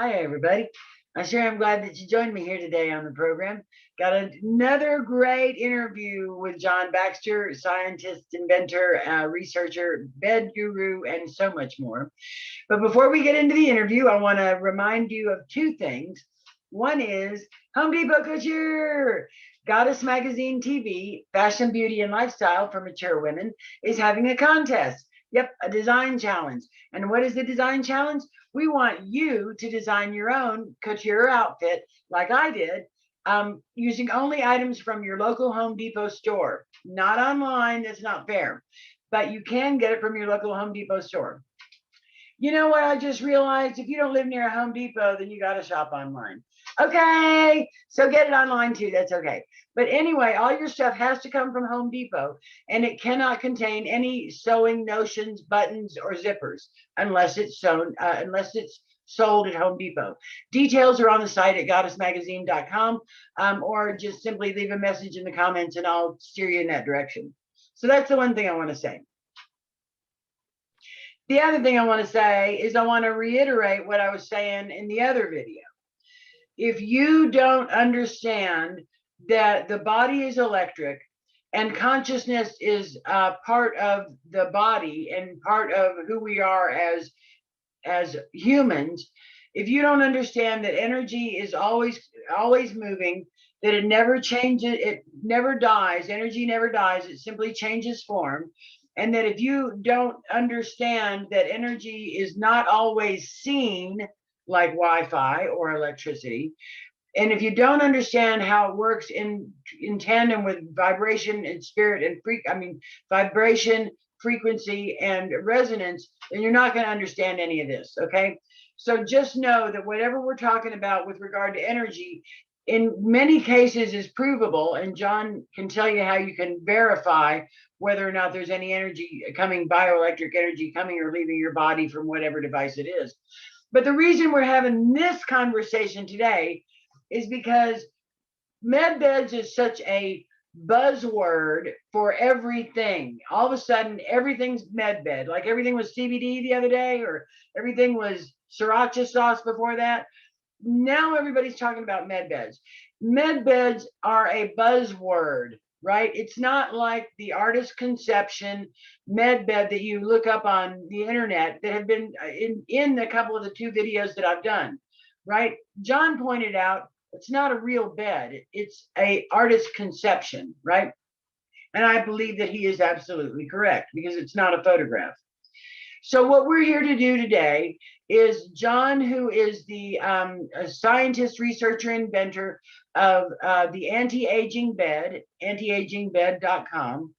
Hi, everybody. I sure am glad that you joined me here today on the program. Got another great interview with John Baxter, scientist, inventor, researcher, bed guru, and so much more. But before we get into the interview, I want to remind you of two things. One is Home Depot Couture. Goddess Magazine TV, Fashion, Beauty, and Lifestyle for Mature Women, is having a contest. Yep, a design challenge. And what is the design challenge? We want you to design your own couture outfit, like I did, using only items from your local Home Depot store. Not online, that's not fair. But you can get it from your local Home Depot store. You know what I just realized? If you don't live near a Home Depot, then you got to shop online. Okay, so get it online too. That's okay. But anyway, all your stuff has to come from Home Depot, and it cannot contain any sewing notions, buttons, or zippers unless it's sold at Home Depot. Details are on the site at goddessmagazine.com, or just simply leave a message in the comments, and I'll steer you in that direction. So that's the one thing I want to say. The other thing I want to say is I want to reiterate what I was saying in the other video. If you don't understand that the body is electric and consciousness is part of the body and part of who we are as humans, if you don't understand that energy is always moving, that it never changes, it never dies, energy never dies, it simply changes form, and that if you don't understand that energy is not always seen like Wi-Fi or electricity, and if you don't understand how it works in tandem with vibration and spirit and vibration, frequency, and resonance, then you're not going to understand any of this. Okay, so just know that whatever we're talking about with regard to energy, in many cases is provable, and John can tell you how you can verify whether or not there's any energy coming, bioelectric energy coming or leaving your body from whatever device it is. But the reason we're having this conversation today is because med beds is such a buzzword for everything. All of a sudden, everything's med bed. Like everything was CBD the other day, or everything was sriracha sauce before that. Now everybody's talking about med beds. Med beds are a buzzword, right? It's not like the artist conception med bed that you look up on the internet that have been in a couple of the two videos that I've done, right? John pointed out it's not a real bed. It's a artist conception, right? And I believe that he is absolutely correct because it's not a photograph. So what we're here to do today is John, who is the scientist, researcher, inventor of the anti-aging bed, antiagingbed.com.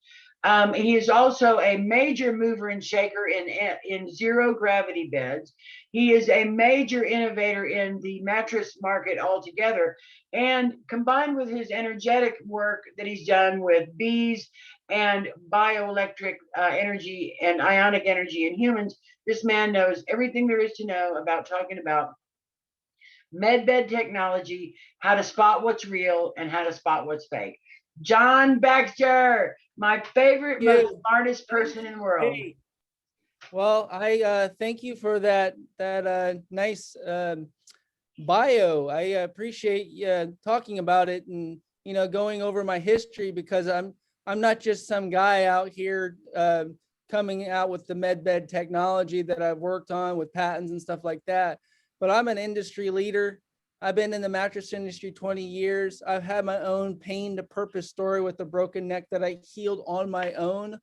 He is also a major mover and shaker in zero gravity beds. He is a major innovator in the mattress market altogether. And combined with his energetic work that he's done with bees and bioelectric energy and ionic energy in humans, this man knows everything there is to know about talking about medbed technology, how to spot what's real and how to spot what's fake. John Baxter, my favorite, most smartest person in the world. Hey. Well, I thank you for that nice bio. I appreciate talking about it and going over my history, because I'm not just some guy out here coming out with the medbed technology that I've worked on with patents and stuff like that, but I'm an industry leader. I've been in the mattress industry 20 years. I've had my own pain to purpose story with a broken neck that I healed on my own.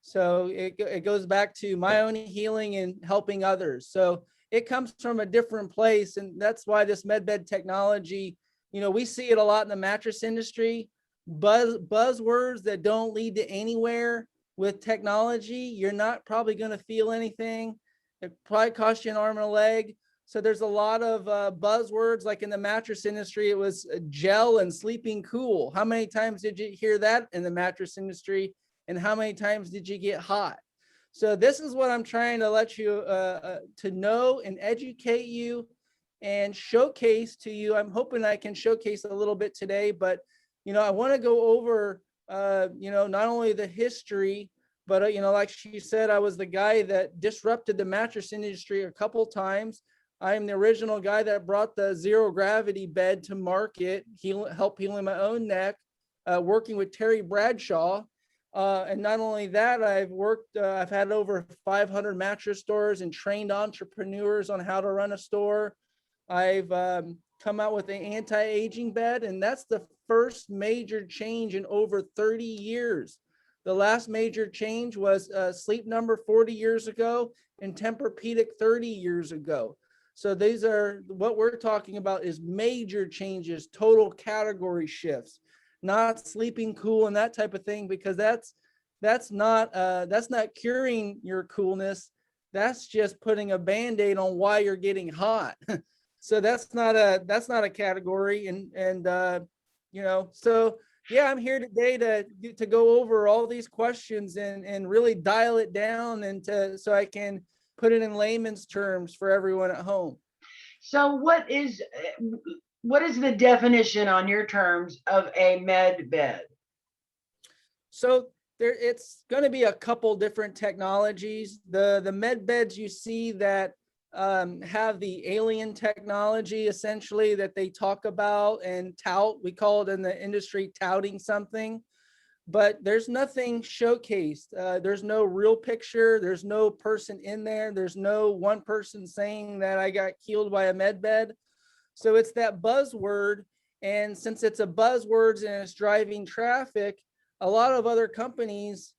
So it goes back to my own healing and helping others. So it comes from a different place. And that's why this medbed technology, we see it a lot in the mattress industry, buzzwords that don't lead to anywhere. With technology, you're not probably going to feel anything. It probably costs you an arm and a leg. So there's a lot of buzzwords, like in the mattress industry, it was gel and sleeping cool. How many times did you hear that in the mattress industry? And how many times did you get hot? So this is what I'm trying to let you to know and educate you and showcase to you. I'm hoping I can showcase a little bit today, but I want to go over not only the history, but like she said, I was the guy that disrupted the mattress industry a couple times. I am the original guy that brought the zero gravity bed to market, help healing my own neck, working with Terry Bradshaw. And not only that, I've had over 500 mattress stores and trained entrepreneurs on how to run a store. I've come out with an anti-aging bed, and that's the first major change in over 30 years. The last major change was Sleep Number 40 years ago and Tempur-Pedic 30 years ago. So these are what we're talking about is major changes, total category shifts, not sleeping cool and that type of thing, because that's not curing your coolness. That's just putting a Band-Aid on why you're getting hot. So that's not a category. And so yeah, I'm here today to go over all these questions and really dial it down so I can put it in layman's terms for everyone at home. So what is the definition on your terms of a med bed? So it's going to be a couple different technologies. The med beds you see that have the alien technology essentially that they talk about and tout. We call it in the industry touting something. But there's nothing showcased. There's no real picture. There's no person in there. There's no one person saying that I got killed by a med bed. So it's that buzzword. And since it's a buzzword and it's driving traffic, a lot of other companies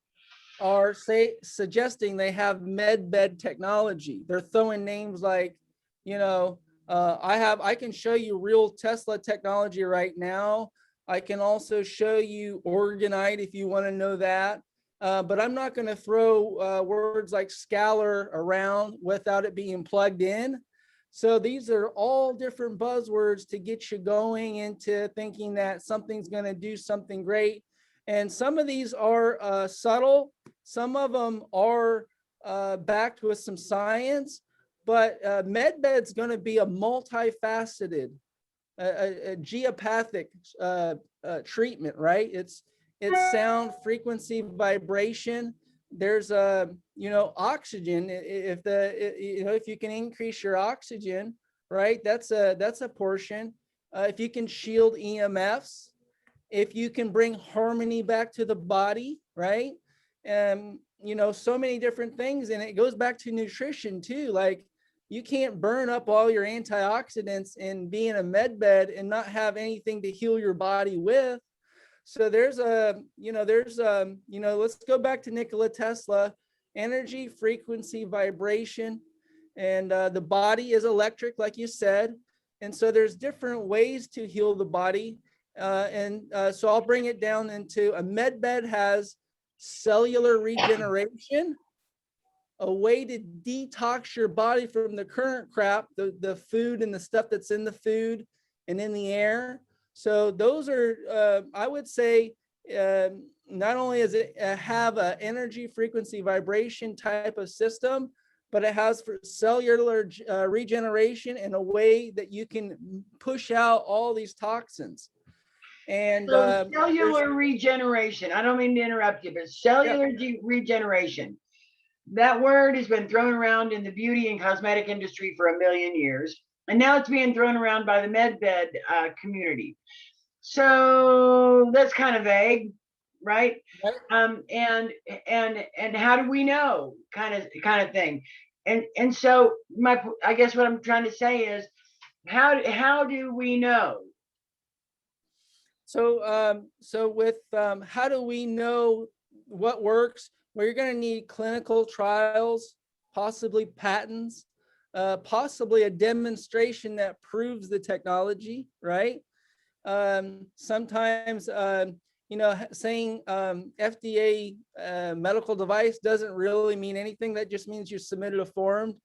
are suggesting they have med bed technology. They're throwing names like, I can show you real Tesla technology right now. I can also show you orgonite if you want to know that. But I'm not going to throw words like scalar around without it being plugged in. So these are all different buzzwords to get you going into thinking that something's going to do something great. And some of these are subtle. Some of them are backed with some science. But MedBed's going to be a multifaceted, a geopathic treatment, right? It's sound, frequency, vibration. There's oxygen. If you can increase your oxygen, right? That's a portion. If you can shield EMFs, if you can bring harmony back to the body, right? So many different things, and it goes back to nutrition too. Like, you can't burn up all your antioxidants and be in a med bed and not have anything to heal your body with. So let's go back to Nikola Tesla: energy, frequency, vibration, and the body is electric, like you said. And so there's different ways to heal the body. So I'll bring it down into a med bed has cellular regeneration, a way to detox your body from the current crap, the food and the stuff that's in the food and in the air. So those are, I would say, not only does it have an energy, frequency, vibration type of system, but it has for cellular regeneration in a way that you can push out all these toxins. And so cellular regeneration, I don't mean to interrupt you, but cellular regeneration. That word has been thrown around in the beauty and cosmetic industry for 1 million years, and now it's being thrown around by the medbed community. So that's kind of vague, right? And how do we know, kind of thing. And so I guess what I'm trying to say is, how do we know? So with how do we know what works? Well, you're going to need clinical trials, possibly patents, possibly a demonstration that proves the technology, right? Sometimes, saying FDA medical device doesn't really mean anything. That just means you submitted a form.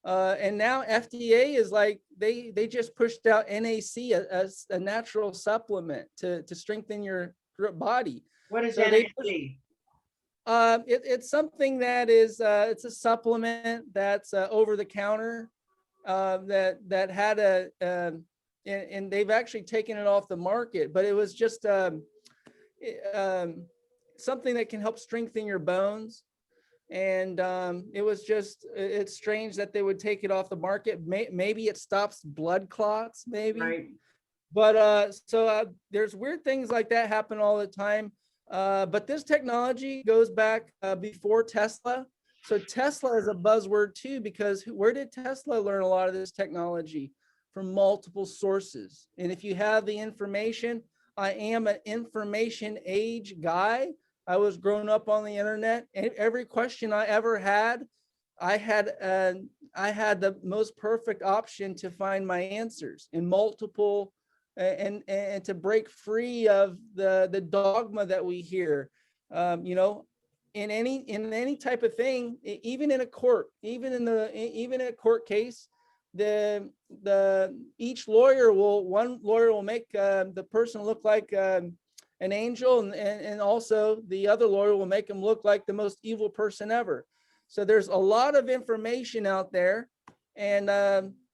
And now FDA is like, they just pushed out NAC as a natural supplement to strengthen your body. What is NAC? It's something that is it's a supplement that's over the counter that had and they've actually taken it off the market, but it was just something that can help strengthen your bones. And it was just, it's strange that they would take it off the market. Maybe it stops blood clots, maybe. Right. But there's weird things like that happen all the time. But this technology goes back before Tesla. So Tesla is a buzzword too, because where did Tesla learn a lot of this technology? From multiple sources. And if you have the information, I am an information age guy. I was growing up on the internet, and every question I ever had, I had the most perfect option to find my answers in multiple, and to break free of the dogma that we hear. You know, in any type of thing, even in a court, even in a court case, the one lawyer will make the person look like an angel, and also the other lawyer will make him look like the most evil person ever. So there's a lot of information out there, and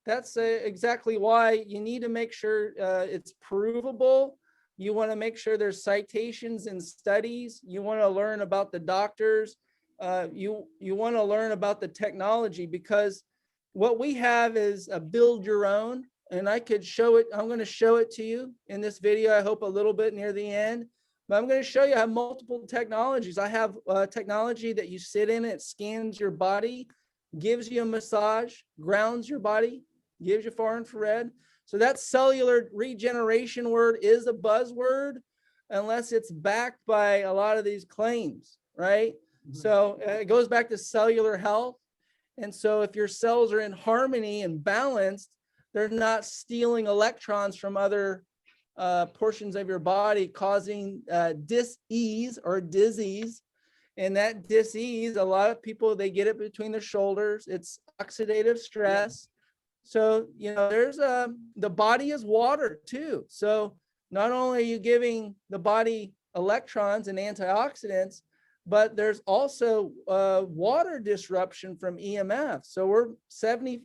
that's exactly why you need to make sure it's provable. You want to make sure there's citations and studies. You want to learn about the doctors. You want to learn about the technology, because what we have is a build your own, and I could show it. I'm going to show it to you in this video, I hope a little bit near the end. But I'm going to show you I have multiple technologies. I have technology that you sit in, it scans your body, gives you a massage, grounds your body, gives you far infrared. So that cellular regeneration word is a buzzword unless it's backed by a lot of these claims, right? Mm-hmm. So it goes back to cellular health. And so if your cells are in harmony and balanced, they're not stealing electrons from other portions of your body, causing dis-ease or disease. And that dis-ease, a lot of people, they get it between their shoulders. It's oxidative stress. So, you know, there's the body is water too. So not only are you giving the body electrons and antioxidants, but there's also water disruption from EMF. So we're 70+%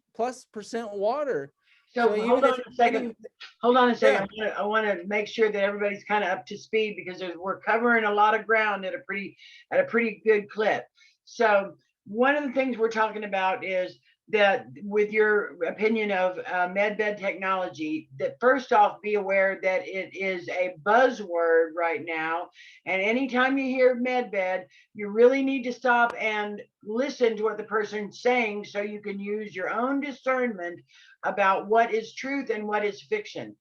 water. So hold on a second. Hold on a second. Yeah. I want to make sure that everybody's kind of up to speed, because we're covering a lot of ground at a pretty good clip. So one of the things we're talking about is that, with your opinion of medbed technology, that first off, be aware that it is a buzzword right now. And anytime you hear medbed, you really need to stop and listen to what the person's saying, so you can use your own discernment about what is truth and what is fiction.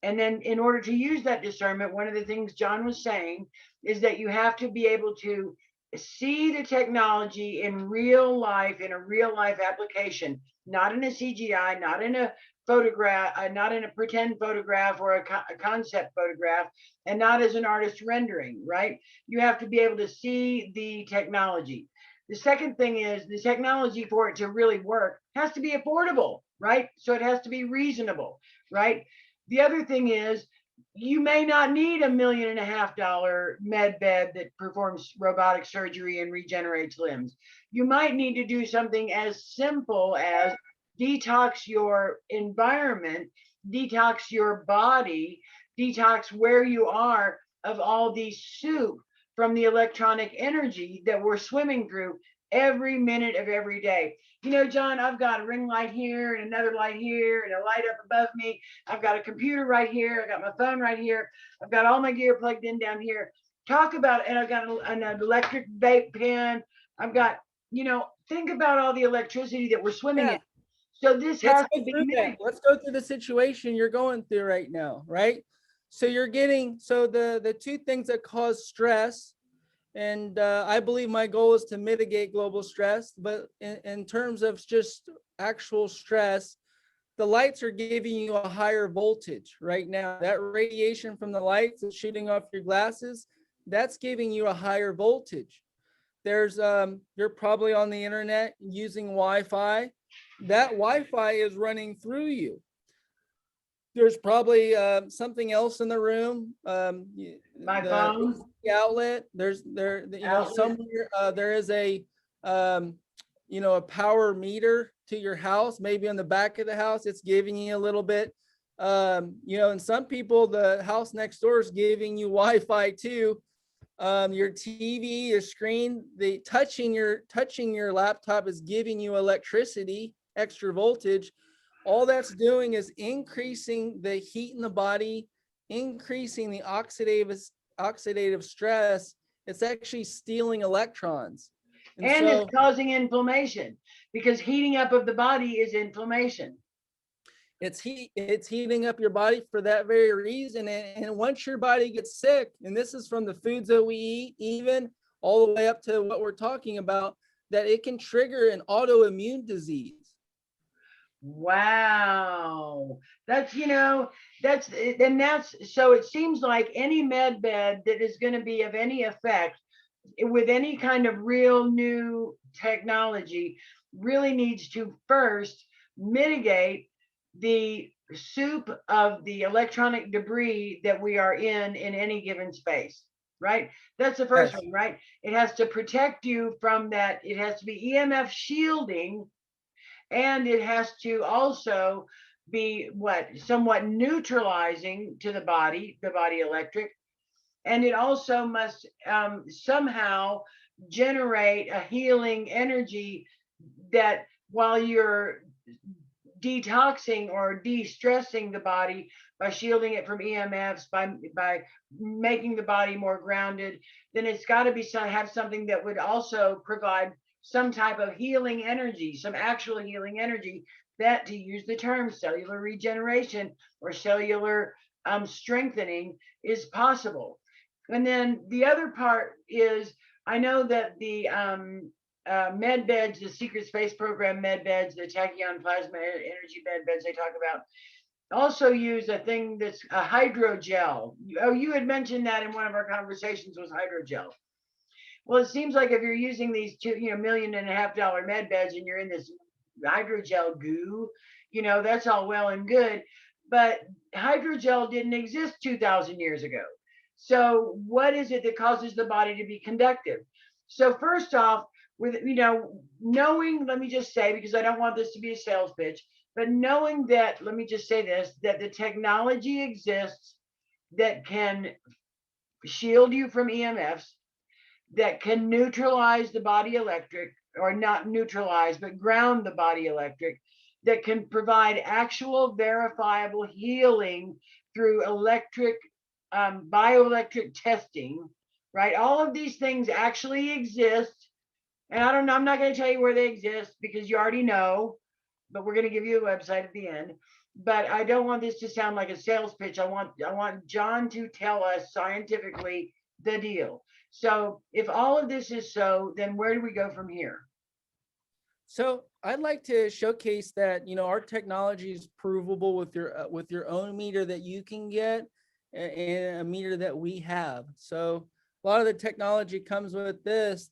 And then in order to use that discernment, one of the things John was saying is that you have to be able to see the technology in real life, in a real life application, not in a CGI, not in a photograph, not in a pretend photograph or a concept photograph, and not as an artist rendering, right? You have to be able to see the technology. The second thing is, the technology, for it to really work, has to be affordable, right? So it has to be reasonable, right? The other thing is, you may not need $1.5 million med bed that performs robotic surgery and regenerates limbs. You might need to do something as simple as detox your environment, detox your body, detox where you are of all the soup from the electronic energy that we're swimming through every minute of every day. You know, John, I've got a ring light here and another light here and a light up above me. I've got a computer right here. I got my phone right here. I've got all my gear plugged in down here. Talk about, and I've got an electric vape pen. I've got, you know, think about all the electricity that we're swimming in. So this has to be made. Let's go through the situation you're going through right now, right? So you're getting, so the two things that cause stress, and I believe my goal is to mitigate global stress, but in terms of just actual stress, the lights are giving you a higher voltage right now. That radiation from the lights that's shooting off your glasses, that's giving you a higher voltage. There's, you're probably on the internet using Wi-Fi. That Wi-Fi is running through you. There's probably something else in the room. My phone. The outlet. You know, somewhere there is a, you know, a power meter to your house. Maybe on the back of the house, it's giving you a little bit. You know, and some people, the house next door is giving you Wi-Fi too. your TV, your screen, the touching your laptop is giving you electricity, extra voltage. All that's doing is increasing the heat in the body, increasing the oxidative stress. It's actually stealing electrons. And it's causing inflammation, because heating up of the body is inflammation. It's heating up your body for that very reason. And once your body gets sick, and this is from the foods that we eat, even all the way up to what we're talking about, that it can trigger an autoimmune disease. Wow. That's, so it seems like any med bed that is going to be of any effect with any kind of real new technology really needs to first mitigate the soup of the electronic debris that we are in any given space, right? That's the first one, right? It has to protect you from that. It has to be EMF shielding, and it has to also be somewhat neutralizing to the body electric. And it also must somehow generate a healing energy that, while you're detoxing or de-stressing the body by shielding it from EMFs, by making the body more grounded, then it's got to be have something that would also provide some type of healing energy, some actual healing energy, that, to use the term cellular regeneration or cellular strengthening, is possible. And then the other part is, I know that the med beds, the secret space program med beds, the tachyon plasma energy med beds they talk about, also use a thing that's a hydrogel. Oh, you had mentioned that in one of our conversations, was hydrogel. Well, it seems like if you're using these $2.5 million med beds and you're in this hydrogel goo, that's all well and good, but hydrogel didn't exist 2,000 years ago. So what is it that causes the body to be conductive? So first off, with knowing, let me just say, because I don't want this to be a sales pitch, but knowing that, let me just say this, that the technology exists that can shield you from EMFs, that can neutralize the body electric, or not neutralize, but ground the body electric, that can provide actual verifiable healing through electric, bioelectric testing, right? All of these things actually exist. And I don't know, I'm not going to tell you where they exist because you already know, but we're going to give you a website at the end. But I don't want this to sound like a sales pitch. I want John to tell us scientifically the deal. So if all of this is so, then where do we go from here? So I'd like to showcase that, our technology is provable with your own meter that you can get, and a meter that we have. So a lot of the technology comes with this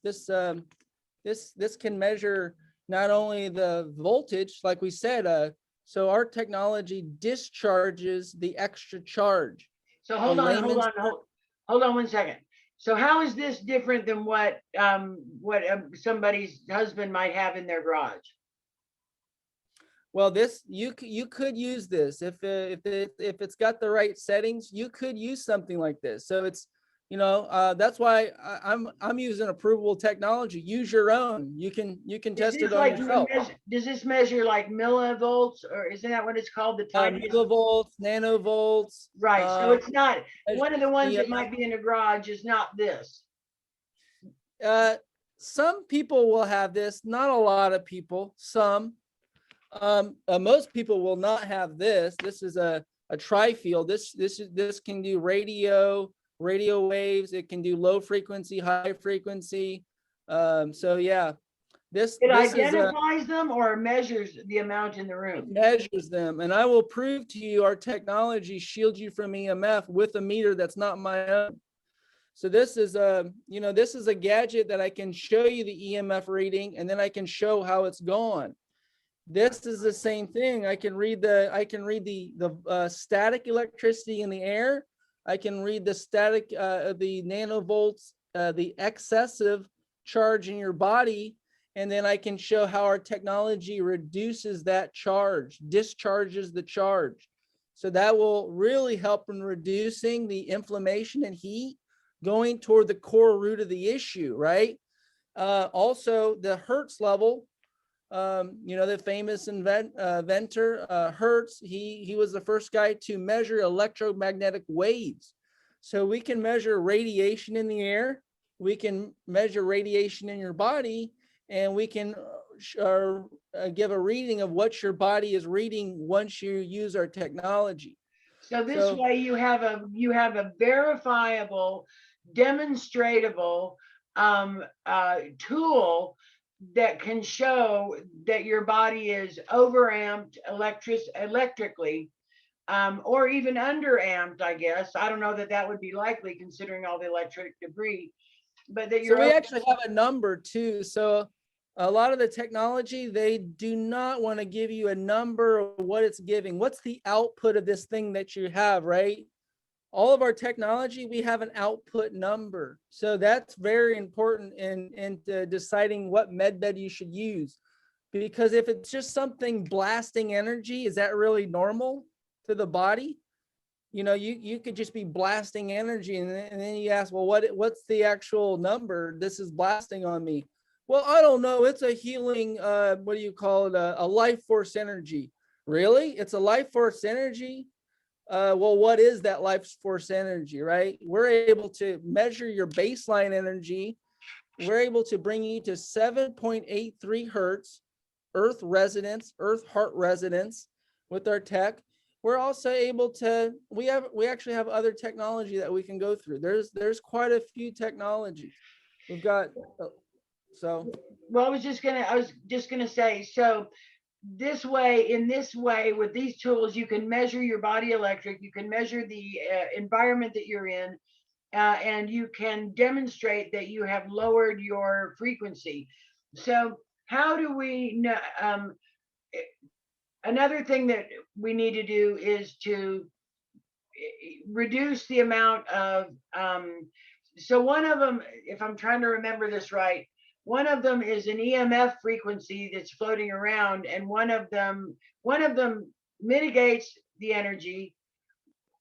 can measure not only the voltage, like we said, so our technology discharges the extra charge. So hold on 1 second. So how is this different than what somebody's husband might have in their garage? Well, this you could use this if it's got the right settings. You could use something like this. So it's that's why I'm using approvable technology. Use your own. You can test it on yourself. Does this measure like millivolts, or isn't that what it's called? The tiniest millivolts, nanovolts. Right. So it's not one of the ones that might be in a garage is not this. Some people will have this. Not a lot of people. Some. Most people will not have this. This is a tri-field. This can do radio waves. It can do low frequency, high frequency. So yeah, this identifies them or measures the amount in the room. It measures them, and I will prove to you our technology shields you from EMF with a meter that's not my own. So this is this is a gadget that I can show you the EMF reading, and then I can show how it's gone. This is the same thing. I can read the static electricity in the air. I can read the static, the nanovolts, the excessive charge in your body, and then I can show how our technology reduces that charge, discharges the charge. So that will really help in reducing the inflammation and heat going toward the core root of the issue, right? Also, the Hertz level, the famous inventor, Hertz, he was the first guy to measure electromagnetic waves. So we can measure radiation in the air, we can measure radiation in your body, and we can give a reading of what your body is reading once you use our technology. So this way you have a verifiable, demonstratable tool that can show that your body is overamped electrically, or even underamped, I guess. I don't know that would be likely considering all the electric debris, but that you're. So we actually have a number too. So a lot of the technology, they do not want to give you a number of what it's giving. What's the output of this thing that you have, right? All of our technology, we have an output number. So that's very important in deciding what med bed you should use. Because if it's just something blasting energy, is that really normal to the body? You could just be blasting energy, and then you ask, well, what's the actual number this is blasting on me? Well, I don't know. It's a healing, what do you call it? A life force energy. Really? It's a life force energy? Well, what is that life force energy, right? We're able to measure your baseline energy. We're able to bring you to 7.83 Hertz, Earth resonance, Earth heart resonance with our tech. We're also able to, we actually have other technology that we can go through. There's quite a few technologies. We've got, so. Well, I was just gonna say, so in this way, with these tools, you can measure your body electric, you can measure the environment that you're in, and you can demonstrate that you have lowered your frequency. So how do we know? Another thing that we need to do is to reduce the amount of, so one of them, if I'm trying to remember this right, one of them is an EMF frequency that's floating around, and one of them mitigates the energy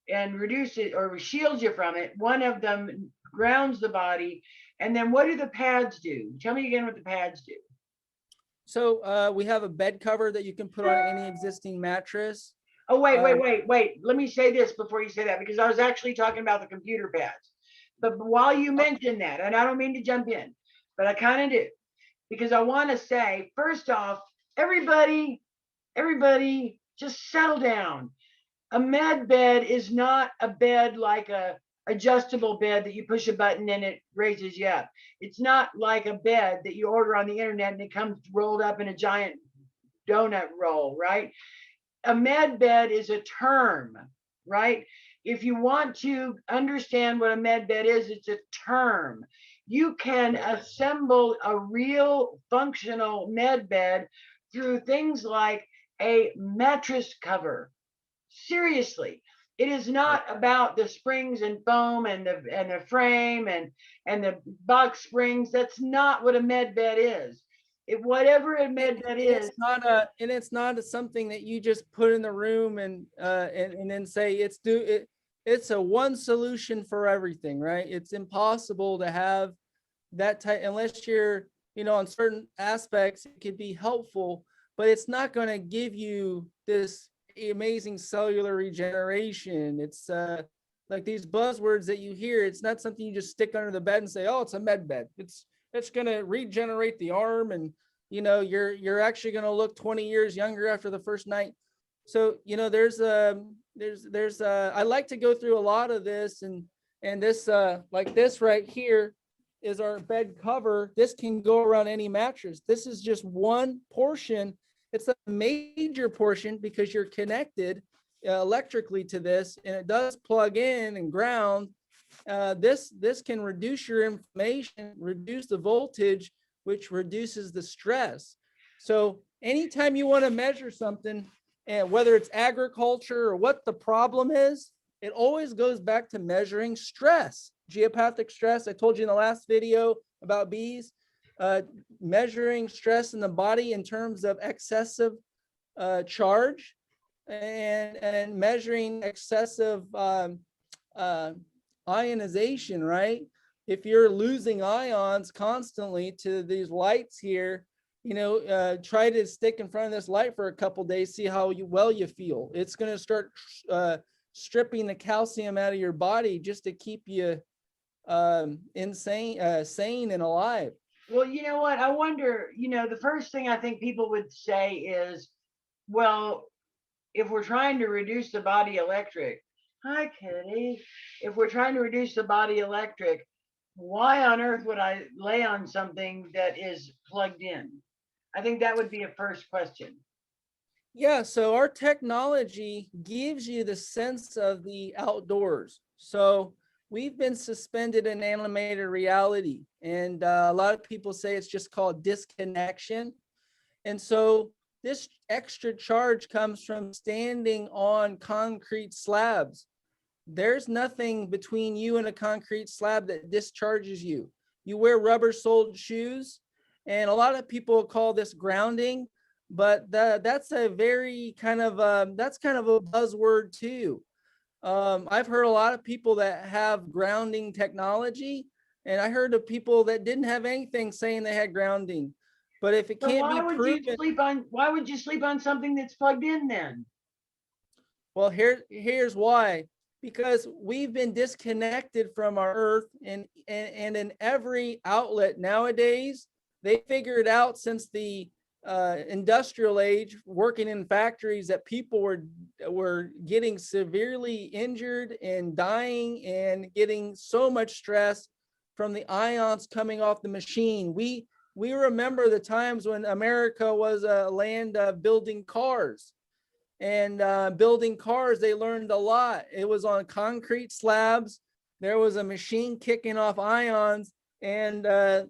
and reduces it or shields you from it. One of them grounds the body. And then what do the pads do? Tell me again what the pads do. So we have a bed cover that you can put on any existing mattress. Oh, wait. Let me say this before you say that, because I was actually talking about the computer pads. But while you mention that, and I don't mean to jump in, but I kind of do, because I want to say, first off, everybody just settle down. A med bed is not a bed like a adjustable bed that you push a button and it raises you up. It's not like a bed that you order on the internet and it comes rolled up in a giant donut roll, right? A med bed is a term, right? If you want to understand what a med bed is, it's a term. You can assemble a real functional med bed through things like a mattress cover. Seriously, it is not about the springs and foam and the frame and the box springs. That's not what a med bed is. Whatever a med bed is, it's not something that you just put in the room and then say it's a one solution for everything, right? It's impossible to have that type unless you're, on certain aspects, it could be helpful, but it's not going to give you this amazing cellular regeneration. It's like these buzzwords that you hear. It's not something you just stick under the bed and say, oh, it's a med bed. It's going to regenerate the arm, and you're actually going to look 20 years younger after the first night. So there's I like to go through a lot of this, and this like this right here is our bed cover. This can go around any mattress. This is just one portion. It's a major portion because you're connected electrically to this, and it does plug in and ground. This can reduce your inflammation, reduce the voltage, which reduces the stress. So anytime you want to measure something, and whether it's agriculture or what the problem is, it always goes back to measuring stress, geopathic stress. I told you in the last video about bees. Measuring stress in the body in terms of excessive charge and measuring excessive ionization, right? If you're losing ions constantly to these lights here, try to stick in front of this light for a couple days, see how well you feel. It's going to start stripping the calcium out of your body just to keep you sane and alive. Well, you know what? I wonder, the first thing I think people would say is, well, if we're trying to reduce the body electric, hi, Kitty. If we're trying to reduce the body electric, why on earth would I lay on something that is plugged in? I think that would be a first question. Yeah, so our technology gives you the sense of the outdoors. So we've been suspended in animated reality, and a lot of people say it's just called disconnection. And so this extra charge comes from standing on concrete slabs. There's nothing between you and a concrete slab that discharges you. You wear rubber-soled shoes, and a lot of people call this grounding, but that's a very that's kind of a buzzword too. I've heard a lot of people that have grounding technology, and I heard of people that didn't have anything saying they had grounding. But if it So can't be proven, why would you sleep on something that's plugged in then? well, here's why. Because we've been disconnected from our earth, and in every outlet nowadays, they figured out since the industrial age, working in factories, that people were getting severely injured and dying and getting so much stress from the ions coming off the machine. We remember the times when America was a land of building cars. And building cars, they learned a lot. It was on concrete slabs. There was a machine kicking off ions. And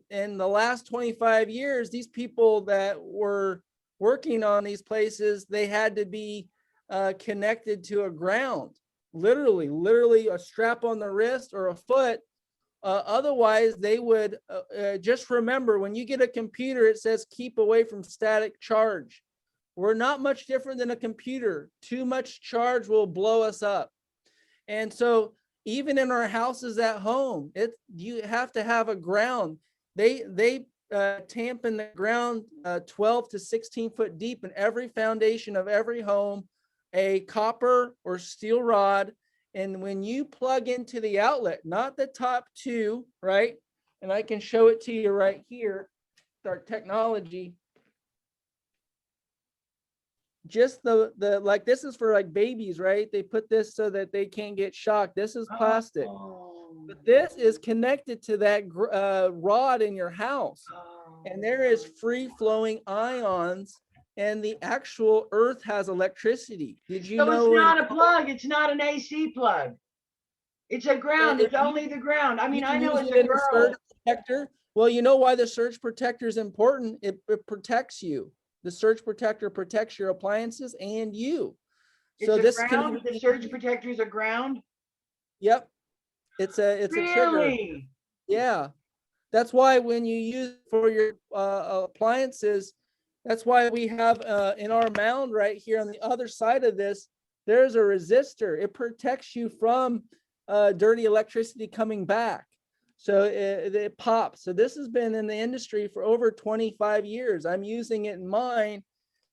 in the last 25 years, these people that were working on these places, they had to be connected to a ground, literally a strap on the wrist or a foot. Otherwise, they would just remember, when you get a computer, it says keep away from static charge. We're not much different than a computer. Too much charge will blow us up. And so even in our houses at home, you have to have a ground. They tamp in the ground 12 to 16 foot deep in every foundation of every home, a copper or steel rod. And when you plug into the outlet, not the top two, right? And I can show it to you right here, our technology. Just the like, this is for like babies, right? They put this so that they can't get shocked. This is plastic. But this is connected to that rod in your house. And there is free flowing ions, and the actual earth has electricity. Did you know? So it's not a plug. It's not an AC plug. It's a ground. It's only the ground. I mean, I know it's a girl. Surge protector. Well, you know why the surge protector is important? It protects you. The surge protector protects your appliances and you. So this ground, the surge protector is a ground? Yep. It's a trigger. Yeah. That's why when you use it for your appliances, that's why we have in our mound right here on the other side of this, there's a resistor. It protects you from dirty electricity coming back. So it pops. So this has been in the industry for over 25 years. I'm using it in mine.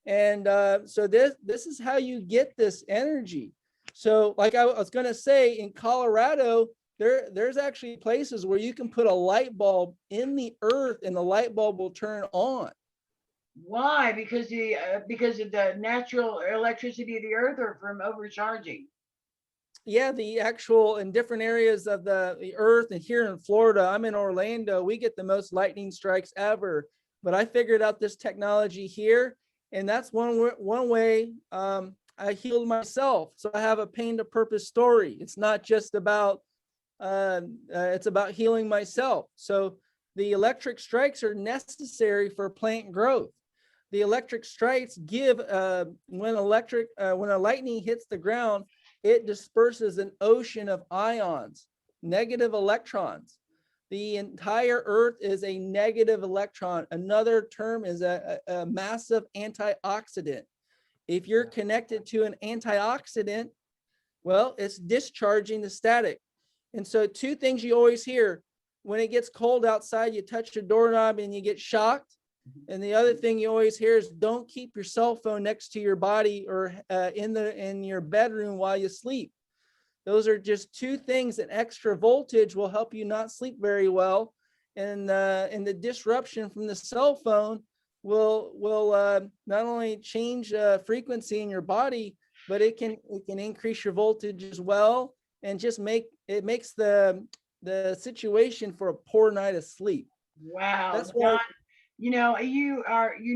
And so this is how you get this energy. So like I was going to say, in Colorado, there's actually places where you can put a light bulb in the earth and the light bulb will turn on. Why? Because of the natural electricity of the earth, or from overcharging? Yeah, the actual, in different areas of the earth, and here in Florida, I'm in Orlando, we get the most lightning strikes ever. But I figured out this technology here, and that's one way I healed myself. So I have a pain to purpose story. It's not just about it's about healing myself. So the electric strikes are necessary for plant growth. The electric strikes give when a lightning hits the ground, it disperses an ocean of ions, negative electrons. The entire earth is a negative electron. Another term is a massive antioxidant. If you're connected to an antioxidant, well, it's discharging the static. And so two things you always hear: when it gets cold outside, you touch the doorknob and you get shocked. And the other thing you always hear is don't keep your cell phone next to your body or in your bedroom while you sleep. Those are just two things that extra voltage will help you not sleep very well. And the disruption from the cell phone will not only change frequency in your body, but it can increase your voltage as well, and just makes the situation for a poor night of sleep. Wow, That's John, why. you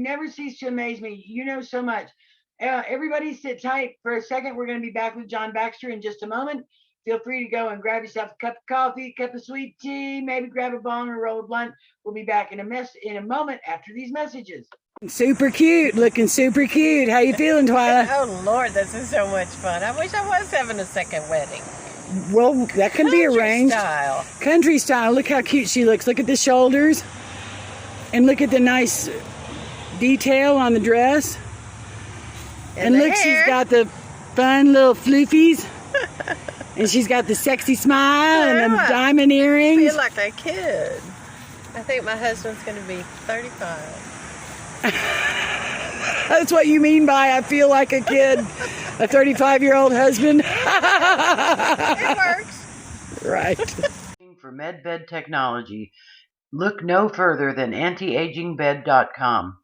never cease to amaze me. You know so much. Everybody sit tight for a second. We're going to be back with John Baxter in just a moment. Feel free to go and grab yourself a cup of coffee, a cup of sweet tea, maybe grab a bong or roll a blunt. We'll be back in a moment after these messages. Super cute, looking super cute. How you feeling, Twyla? Oh Lord, this is so much fun. I wish I was having a second wedding. Well, that can be arranged. Style. Country style. Look how cute she looks. Look at the shoulders. And look at the nice detail on the dress. And look, hair. she's got the fun little floofies. And she's got the sexy smile and the diamond I earrings. feel like a kid. I think my husband's going to be 35. That's what you mean by I feel like a kid. A 35-year-old husband. It works. Right. For MedBed technology, look no further than AntiAgingBed.com.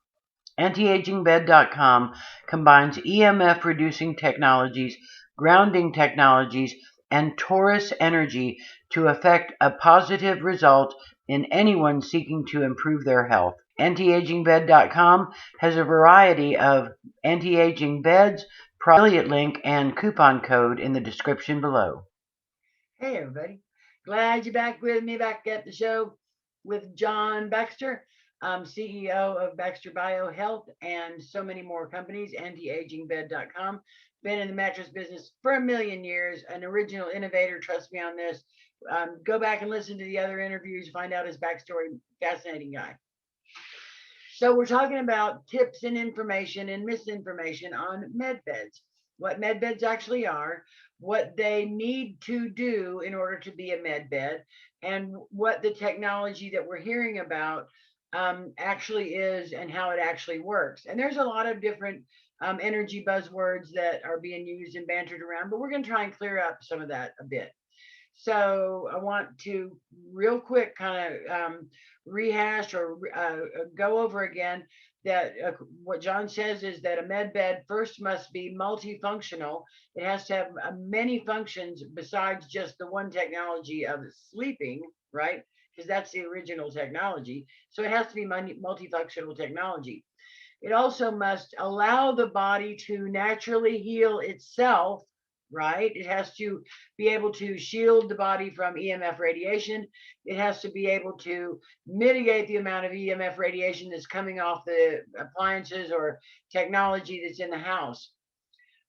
AntiAgingBed.com combines EMF reducing technologies, grounding technologies, and Taurus energy to effect a positive result in anyone seeking to improve their health. AntiAgingBed.com has a variety of anti-aging beds, affiliate link, and coupon code in the description below. Hey everybody, glad you're back with me back at the show with John Baxter. I'm CEO of Baxter Biohealth and so many more companies, antiagingbed.com. Been in the mattress business for a million years, an original innovator, trust me on this. Go back and listen to the other interviews, find out his backstory, fascinating guy. So we're talking about tips and information and misinformation on med beds, what med beds actually are, what they need to do in order to be a med bed, and what the technology that we're hearing about actually is and how it actually works. And there's a lot of different energy buzzwords that are being used and bantered around, but we're going to try and clear up some of that a bit. So I want to real quick kind of rehash or go over again that what John says is that a med bed first must be multifunctional. It has to have many functions besides just the one technology of sleeping, right? Because that's the original technology. So it has to be multifunctional technology. It also must allow the body to naturally heal itself, right? It has to be able to shield the body from EMF radiation. It has to be able to mitigate the amount of EMF radiation that's coming off the appliances or technology that's in the house.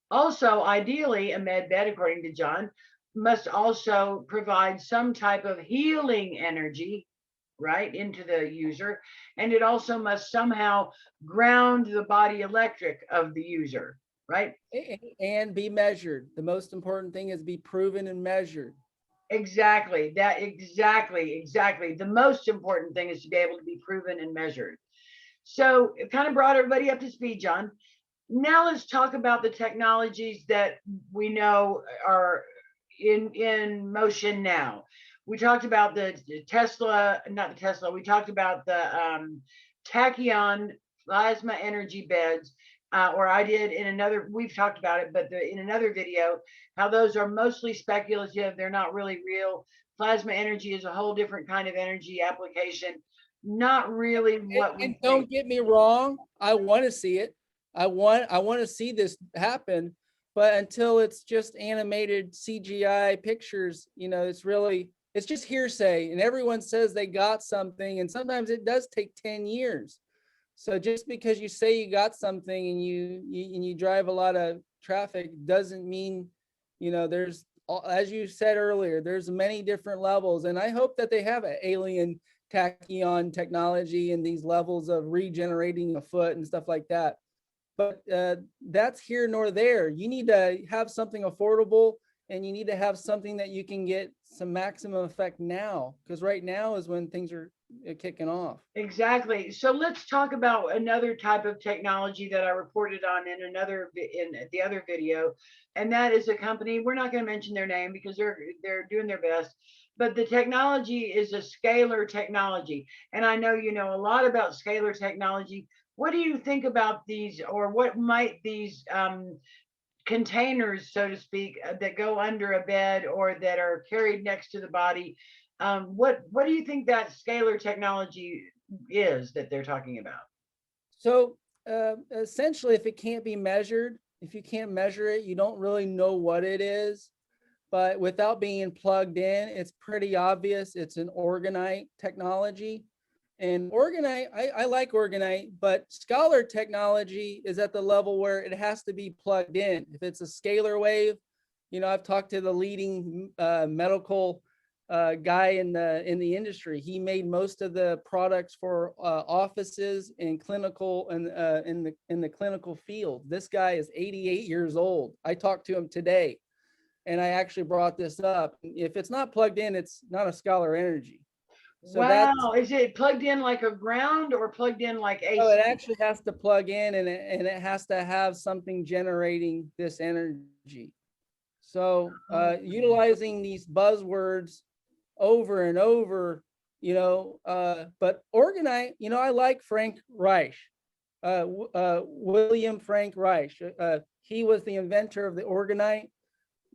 Also, ideally, a med bed, according to John, must also provide some type of healing energy, right, into the user. And it also must somehow ground the body electric of the user, right? And be measured. The most important thing is be proven and measured. Exactly. Exactly. The most important thing is to be able to be proven and measured. So it kind of brought everybody up to speed, John. Now let's talk about the technologies that we know are in motion now. We talked about the Tesla, not the Tesla. We talked about the tachyon plasma energy beds, or I did in another. We've talked about it, but in another video, how those are mostly speculative. They're not really real. Plasma energy is a whole different kind of energy application. Not really what we. And don't get me wrong. I want to see it. I want to see this happen. But until it's just animated CGI pictures, it's just hearsay, and everyone says they got something, and sometimes it does take 10 years. So just because you say you got something and you drive a lot of traffic doesn't mean, there's, as you said earlier, there's many different levels. And I hope that they have an alien tachyon technology and these levels of regenerating a foot and stuff like that. But that's here nor there. You need to have something affordable and you need to have something that you can get some maximum effect now, because right now is when things are kicking off. Exactly. So let's talk about another type of technology that I reported on in the other video, and that is a company. We're not going to mention their name because they're doing their best, but the technology is a scalar technology, and I know you know a lot about scalar technology. What do you think about these, or what might these containers, so to speak, that go under a bed or that are carried next to the body? What do you think that scalar technology is that they're talking about? So essentially, if it can't be measured, if you can't measure it, you don't really know what it is. But without being plugged in, it's pretty obvious it's an orgonite technology. And orgonite, I like orgonite, but scalar technology is at the level where it has to be plugged in. If it's a scalar wave, you know, I've talked to the leading medical guy in the industry. He made most of the products for offices and clinical and in the clinical field. This guy is 88 years old. I talked to him today, and I actually brought this up. If it's not plugged in, it's not a scalar energy. So wow, is it plugged in like a ground or plugged in like AC? Oh, it actually has to plug in, and it has to have something generating this energy. So utilizing these buzzwords over and over, you know, but orgonite, you know, I like Frank Reich, William Frank Reich. He was the inventor of the orgonite,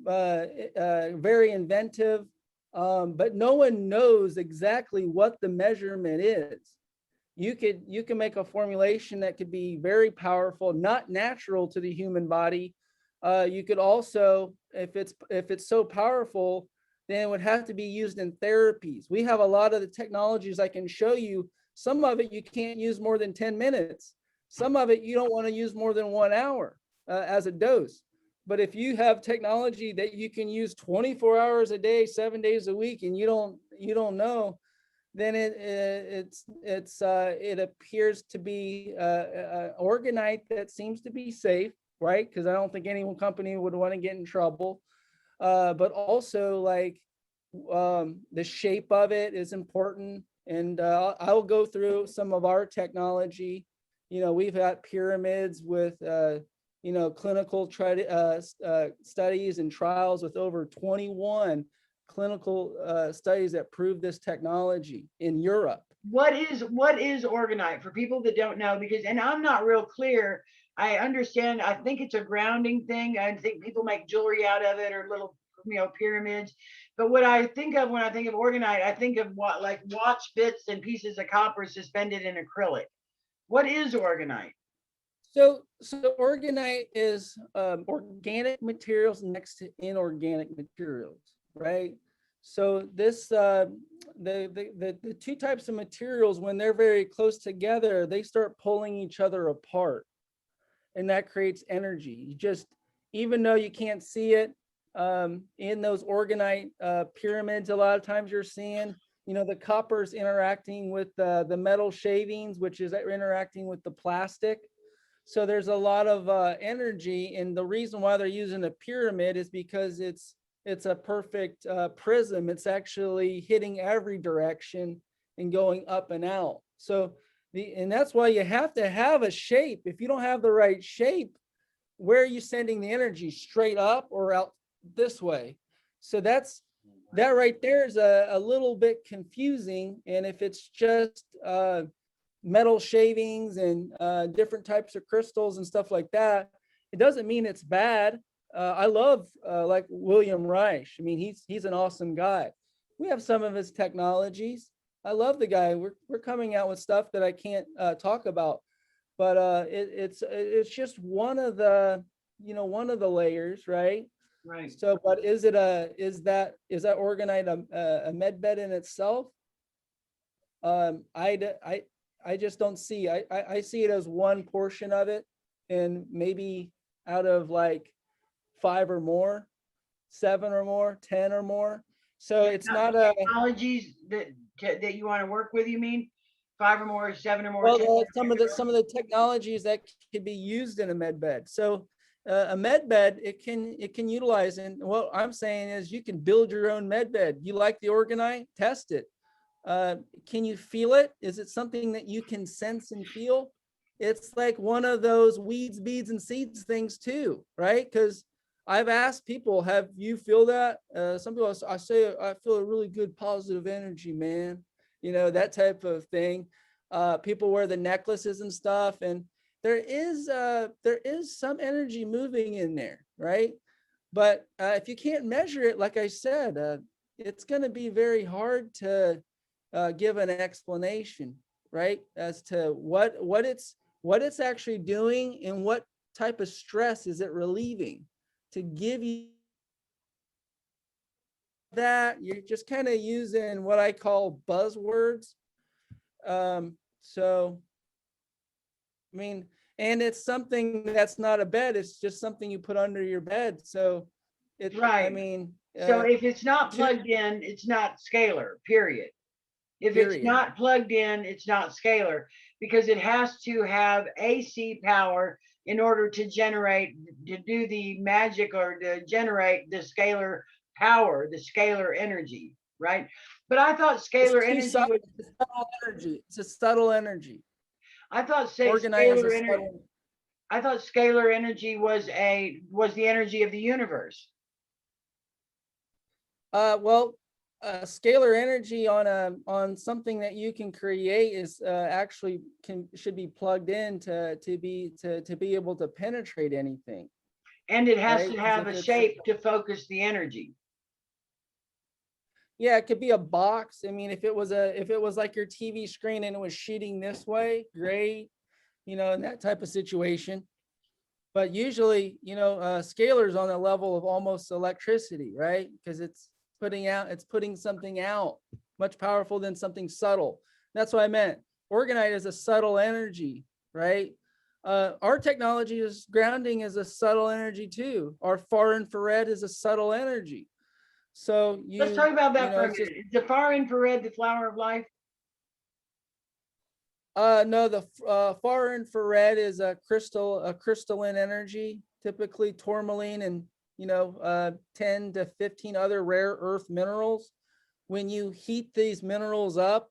very inventive, but no one knows exactly what the measurement is. You can make a formulation that could be very powerful, not natural to the human body. You could also, if it's so powerful, then it would have to be used in therapies. We have a lot of the technologies I can show you. Some of it you can't use more than 10 minutes. Some of it you don't want to use more than 1 hour as a dose. But if you have technology that you can use 24 hours a day, 7 days a week, and you don't know, then it appears to be orgonite that seems to be safe, right? Because I don't think any one company would want to get in trouble. But also, like, the shape of it is important. And I'll go through some of our technology. You know, we've got pyramids with you know, clinical studies and trials with over 21 clinical studies that prove this technology in Europe. What is orgonite for people that don't know? Because, and I'm not real clear. I understand. I think it's a grounding thing. I think people make jewelry out of it, or little, you know, pyramids. But what I think of when I think of orgonite, I think of what, like watch bits and pieces of copper suspended in acrylic. What is orgonite? So orgonite is organic materials next to inorganic materials, right? So this the two types of materials, when they're very close together, they start pulling each other apart, and that creates energy. You just, even though you can't see it in those orgonite pyramids, a lot of times you're seeing, you know, the copper's interacting with the metal shavings, which is interacting with the plastic. So there's a lot of energy, and the reason why they're using a pyramid is because it's a perfect prism. It's actually hitting every direction and going up and out. So and that's why you have to have a shape. If you don't have the right shape, where are you sending the energy? Straight up or out this way? So that right there is a little bit confusing. And if it's just metal shavings and different types of crystals and stuff like that, it doesn't mean it's bad. I love like William Reich. I mean, he's an awesome guy. We have some of his technologies. I love the guy. We're coming out with stuff that I can't talk about, but it's just one of the, you know, one of the layers, right? Right. So, but is that orgonite a med bed in itself? I just don't see. I see it as one portion of it, and maybe out of like 5 or more, 7 or more, 10 or more. So it's not a technologies that you want to work with. You mean 5 or more, 7 or more? Well, some of the technologies that can be used in a med bed. So a med bed, it can utilize. And what I'm saying is you can build your own med bed. You like the orgonite? Test it. Can you feel it? Is it something that you can sense and feel? It's like one of those weeds, beads, and seeds things too, right? Because I've asked people, have you feel that? Some people, I say, I feel a really good positive energy, man. You know, that type of thing. People wear the necklaces and stuff, and there is some energy moving in there, right? But if you can't measure it, like I said, it's going to be very hard to give an explanation, right, as to what it's actually doing and what type of stress is it relieving. To give you that, you're just kind of using what I call buzzwords. So, I mean, and it's something that's not a bed. It's just something you put under your bed. So it's, Right. I mean, So if it's not plugged in, it's not scalar, period. If it's not plugged in, it's not scalar, because it has to have AC power in order to do the magic, or to generate the scalar power, the scalar energy, right? But I thought scalar energy was it's subtle energy. It's a subtle energy. I thought Organize scalar energy. I thought scalar energy was the energy of the universe. Well, scalar energy on something that you can create is actually should be plugged in to be able to penetrate anything. And it has right? to have a shape to focus the energy. Yeah, it could be a box. I mean, if it was like your TV screen and it was shooting this way, great, you know, in that type of situation. But usually, you know, scalar's on a level of almost electricity, right? Because it's putting something out much powerful than something subtle. That's what I meant. Orgonite is a subtle energy, right? Our technology is grounding as a subtle energy too. Our far infrared is a subtle energy. So let's talk about that for a minute. Is the far infrared the flower of life? No, the far infrared is a crystalline energy, typically tourmaline and 10 to 15 other rare earth minerals. When you heat these minerals up,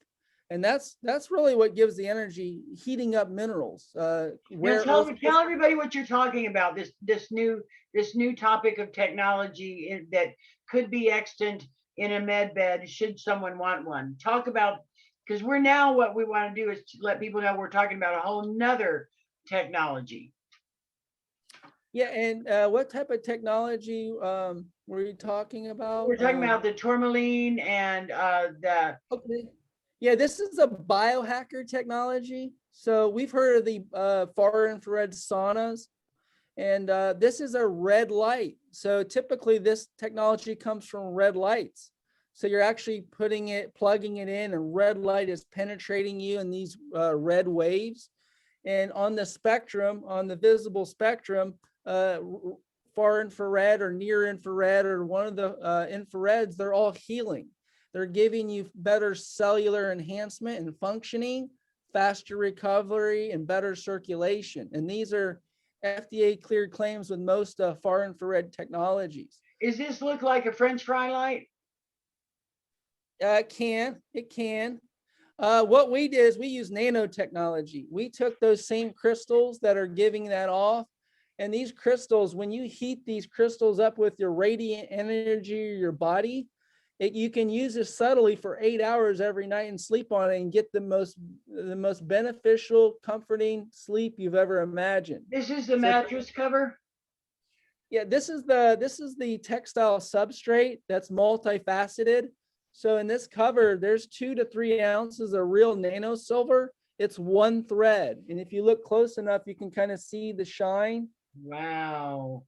and that's really what gives the energy, heating up minerals. Tell everybody what you're talking about. This new topic of technology that could be extant in a med bed, should someone want one. Talk about, because what we want to do is to let people know we're talking about a whole nother technology. Yeah, and what type of technology were you talking about? We're talking about the tourmaline and the. Okay. Yeah, this is a biohacker technology. So we've heard of the far infrared saunas, and this is a red light. So typically this technology comes from red lights. So you're actually plugging it in, and red light is penetrating you in these red waves. And on the spectrum, on the visible spectrum, far infrared or near infrared or one of the infrareds, they're all healing. They're giving you better cellular enhancement and functioning, faster recovery, and better circulation. And these are FDA cleared claims with most far infrared technologies. Does this look like a French fry light? It can. What we did is we used nanotechnology. We took those same crystals that are giving that off. And these crystals, when you heat these crystals up with your radiant energy of your body, you can use this subtly for 8 hours every night and sleep on it and get the most beneficial, comforting sleep you've ever imagined. This is the mattress cover? Yeah, this is the textile substrate that's multifaceted. So in this cover, there's 2 to 3 ounces of real nano silver. It's one thread. And if you look close enough, you can kind of see the shine. Wow.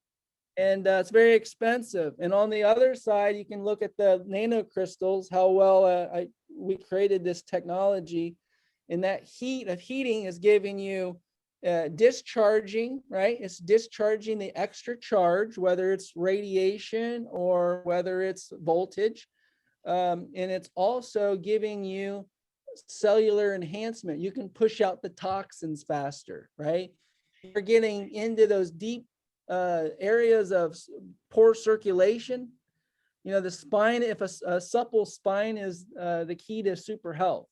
And it's very expensive. And on the other side, you can look at the nanocrystals, how well we created this technology. And that heating is giving you discharging, right? It's discharging the extra charge, whether it's radiation or whether it's voltage. And it's also giving you cellular enhancement. You can push out the toxins faster, right? You're getting into those deep areas of poor circulation. You know, the spine, if a supple spine is the key to super health.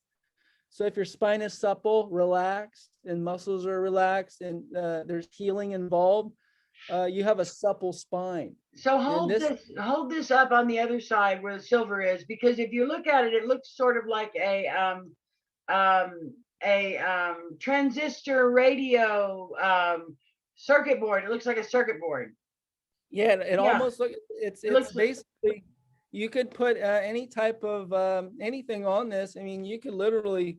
So if your spine is supple, relaxed, and muscles are relaxed, and there's healing involved, you have a supple spine. So hold this up on the other side where the silver is, because if you look at it, it looks sort of like a transistor radio circuit board. It looks like a circuit board. Yeah, it almost looks, it's basically, you could put any type of anything on this. I mean, you could literally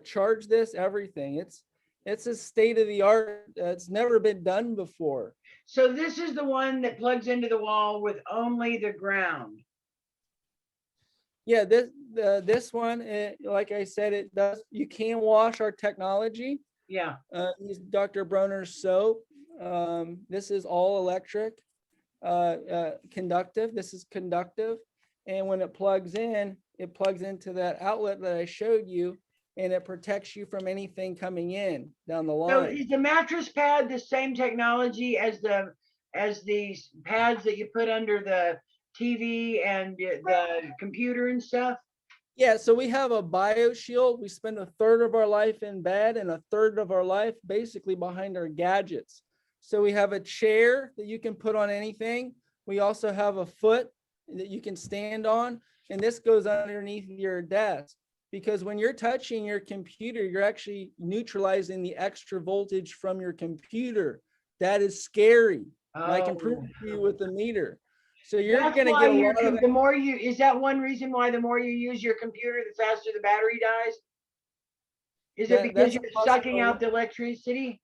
charge this, everything. It's a state of the art. It's never been done before. So this is the one that plugs into the wall with only the ground. Yeah, this one, like I said, it does. You can wash our technology. Yeah. Use Dr. Broner's soap. This is all electric, conductive. This is conductive, and when it plugs into that outlet that I showed you, and it protects you from anything coming in down the line. So is the mattress pad the same technology as the pads that you put under the TV and the computer and stuff? Yeah, so we have a BioShield. We spend a third of our life in bed and a third of our life basically behind our gadgets. So we have a chair that you can put on anything. We also have a foot that you can stand on, and this goes underneath your desk. Because when you're touching your computer, you're actually neutralizing the extra voltage from your computer. That is scary. And I can prove it to you with the meter. So you're going to get a lot of. The more you, is that one reason why the more you use your computer, the faster the battery dies? Is it because you're sucking out the electricity?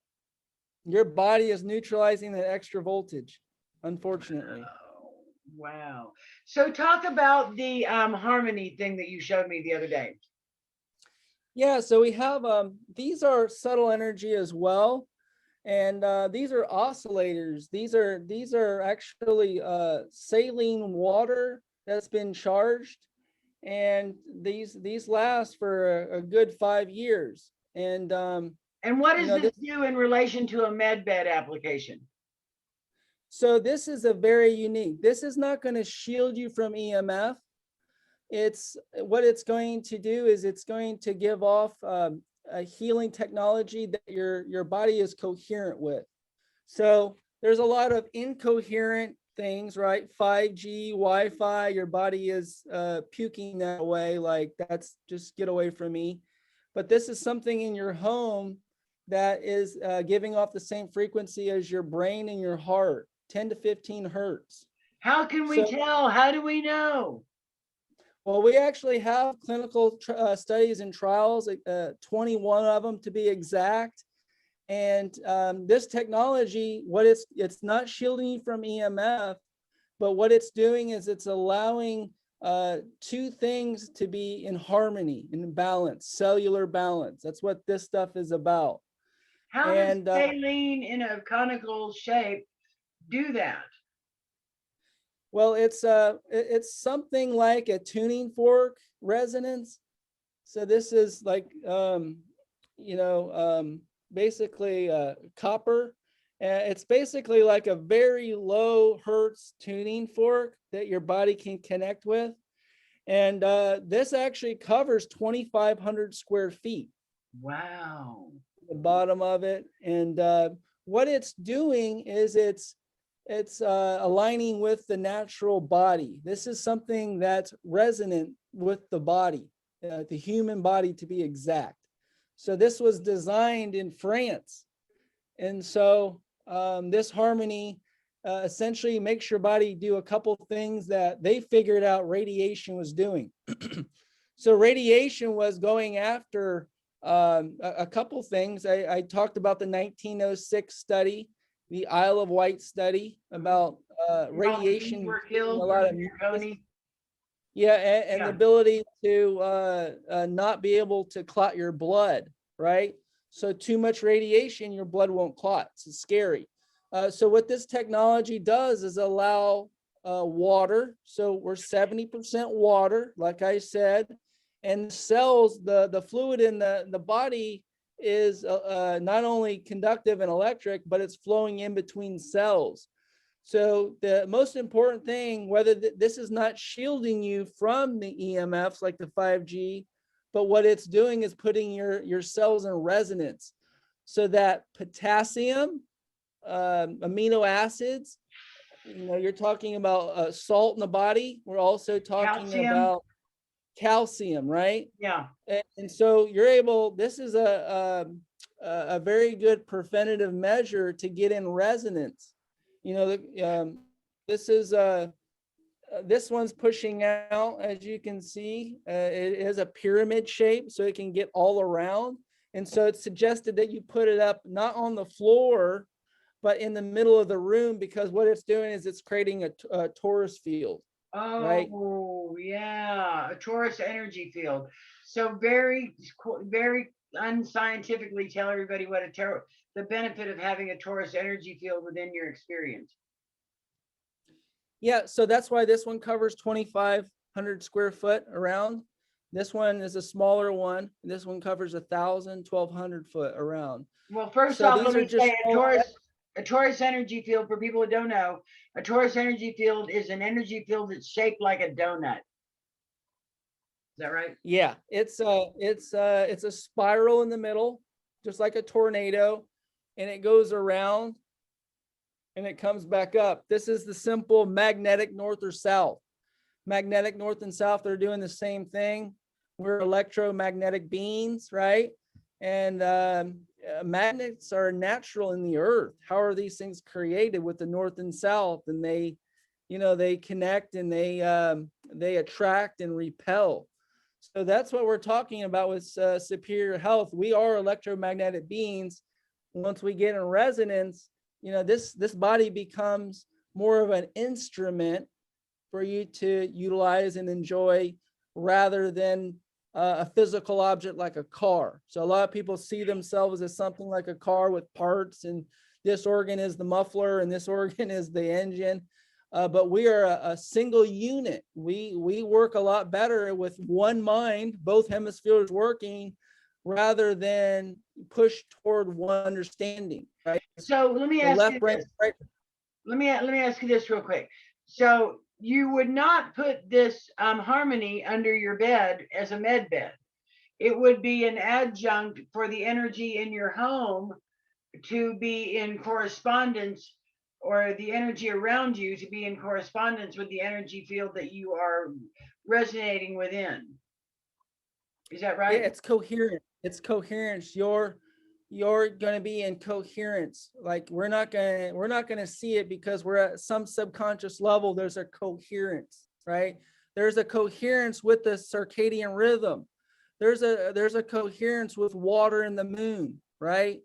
Your body is neutralizing that extra voltage, unfortunately. Wow. So talk about the harmony thing that you showed me the other day. Yeah, so we have these are subtle energy as well, and these are oscillators. These are actually saline water that's been charged, and these last for a good 5 years. And what does this do in relation to a med bed application? So this is a very unique. This is not going to shield you from EMF. It's what it's going to do is it's going to give off a healing technology that your body is coherent with. So there's a lot of incoherent things, right? 5G, Wi-Fi, your body is puking that away, like that's just get away from me. But this is something in your home that is giving off the same frequency as your brain and your heart, 10 to 15 hertz. How can we tell? How do we know? Well, we actually have clinical studies and trials, 21 of them to be exact. And this technology, it's not shielding you from EMF, but what it's doing is it's allowing two things to be in harmony, in balance, cellular balance. That's what this stuff is about. How does saline in a conical shape do that? Well, it's something like a tuning fork resonance. So this is like, basically copper. It's basically like a very low hertz tuning fork that your body can connect with. And this actually covers 2,500 square feet. Wow. The bottom of it. And what it's doing is it's aligning with the natural body. This is something that's resonant with the body, the human body to be exact. So this was designed in France. And so this harmony essentially makes your body do a couple things that they figured out radiation was doing. So radiation was going after a couple things. I talked about the 1906 study, the Isle of Wight study about radiation. Were killed, yeah, and the ability to not be able to clot your blood, right? So too much radiation, your blood won't clot. It's scary. So what this technology does is allow water. So we're 70% water, like I said, and cells, the fluid in the body is not only conductive and electric, but it's flowing in between cells. So the most important thing, whether this is not shielding you from the EMFs like the 5G, but what it's doing is putting your cells in resonance so that potassium, amino acids, you're talking about salt in the body. We're also talking Calcium. about calcium, right? Yeah. And so you're able, this is a very good preventative measure to get in resonance. This is this one's pushing out, as you can see. It is a pyramid shape, so it can get all around. And so it's suggested that you put it up not on the floor, but in the middle of the room, because what it's doing is it's creating a Taurus field. Right? Oh, yeah, a Taurus energy field. So very, very unscientifically tell everybody what the benefit of having a Taurus energy field within your experience. Yeah, so that's why this one covers 2,500 square foot around. This one is a smaller one. This one covers 1,000, 1,200 foot around. Well, first off, let me say a Taurus energy field, for people who don't know, a Taurus energy field is an energy field that's shaped like a donut. Is that right? Yeah, it's a spiral in the middle, just like a tornado, and it goes around and it comes back up. This is the simple magnetic north or south. Magnetic north and south, they're doing the same thing. We're electromagnetic beings, right? And magnets are natural in the earth. How are these things created with the north and south? And they connect and they attract and repel. So that's what we're talking about with superior health. We are electromagnetic beings. Once we get in resonance, this body becomes more of an instrument for you to utilize and enjoy, rather than a physical object like a car. So a lot of people see themselves as something like a car with parts, and this organ is the muffler and this organ is the engine. But we are a single unit. We work a lot better with one mind, both hemispheres working, rather than push toward one understanding, right? So let me ask you this. Right. Let me ask you this real quick. So you would not put this harmony under your bed as a med bed. It would be an adjunct for the energy in your home to be in correspondence, or the energy around you to be in correspondence with the energy field that you are resonating within. Is that right? Yeah, it's coherent. It's coherence. You're going to be in coherence. Like we're not going to see it because we're at some subconscious level. There's a coherence, right? There's a coherence with the circadian rhythm. There's a coherence with water and the moon, right?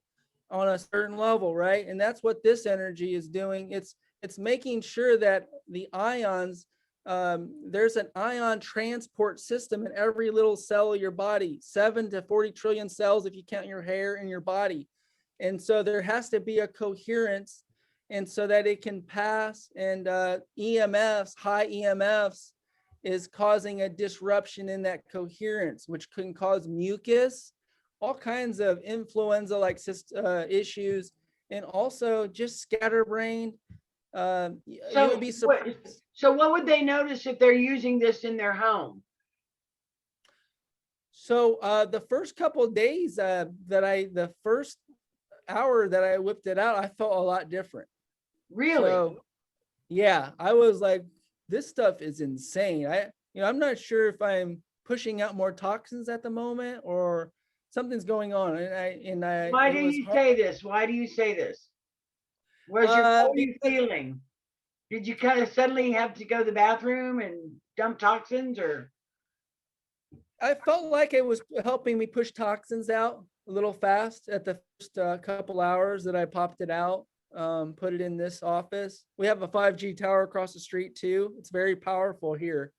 On a certain level, right? And that's what this energy is doing. It's making sure that the ions, there's an ion transport system in every little cell of your body, 7 to 40 trillion cells if you count your hair in your body. And so there has to be a coherence, and so that it can pass. And EMFs, high EMFs, is causing a disruption in that coherence, which can cause mucus, all kinds of influenza-like issues, and also just scatterbrained. You would be surprised. So what would they notice if they're using this in their home? So the first couple of days the first hour that I whipped it out, I felt a lot different. Really? So, yeah, I was like, this stuff is insane. I'm not sure if I'm pushing out more toxins at the moment or something's going on. Why do you say this? Why do you say this? What are you feeling? Did you kind of suddenly have to go to the bathroom and dump toxins, or? I felt like it was helping me push toxins out a little fast at the first couple hours that I popped it out, put it in this office. We have a 5G tower across the street too. It's very powerful here.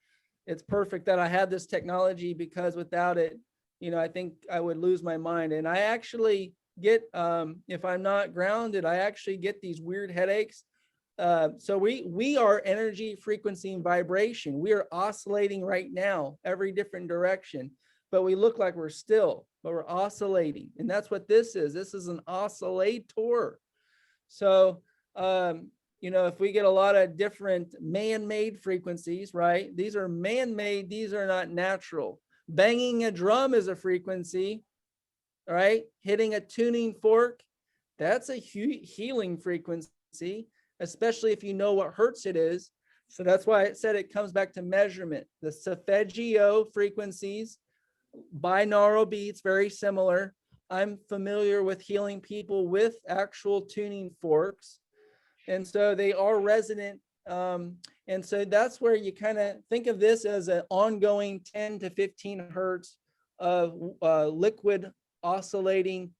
It's perfect that I had this technology, because without it, I think I would lose my mind. And I actually get, if I'm not grounded, I actually get these weird headaches. So we are energy, frequency, and vibration. We are oscillating right now, every different direction. but we look like we're still, but we're oscillating. And that's what this is. This is an oscillator. So, you know, if we get a lot of different man-made frequencies, right? These are man-made, these are not natural. Banging a drum is a frequency, right? Hitting a tuning fork, that's a healing frequency, especially if you know what hertz it is. So that's why it said it comes back to measurement. The solfeggio frequencies, binaural beats, very similar. I'm familiar with healing people with actual tuning forks. And so they are resonant. And so that's where you kind of think of this as an ongoing 10 to 15 hertz of liquid oscillating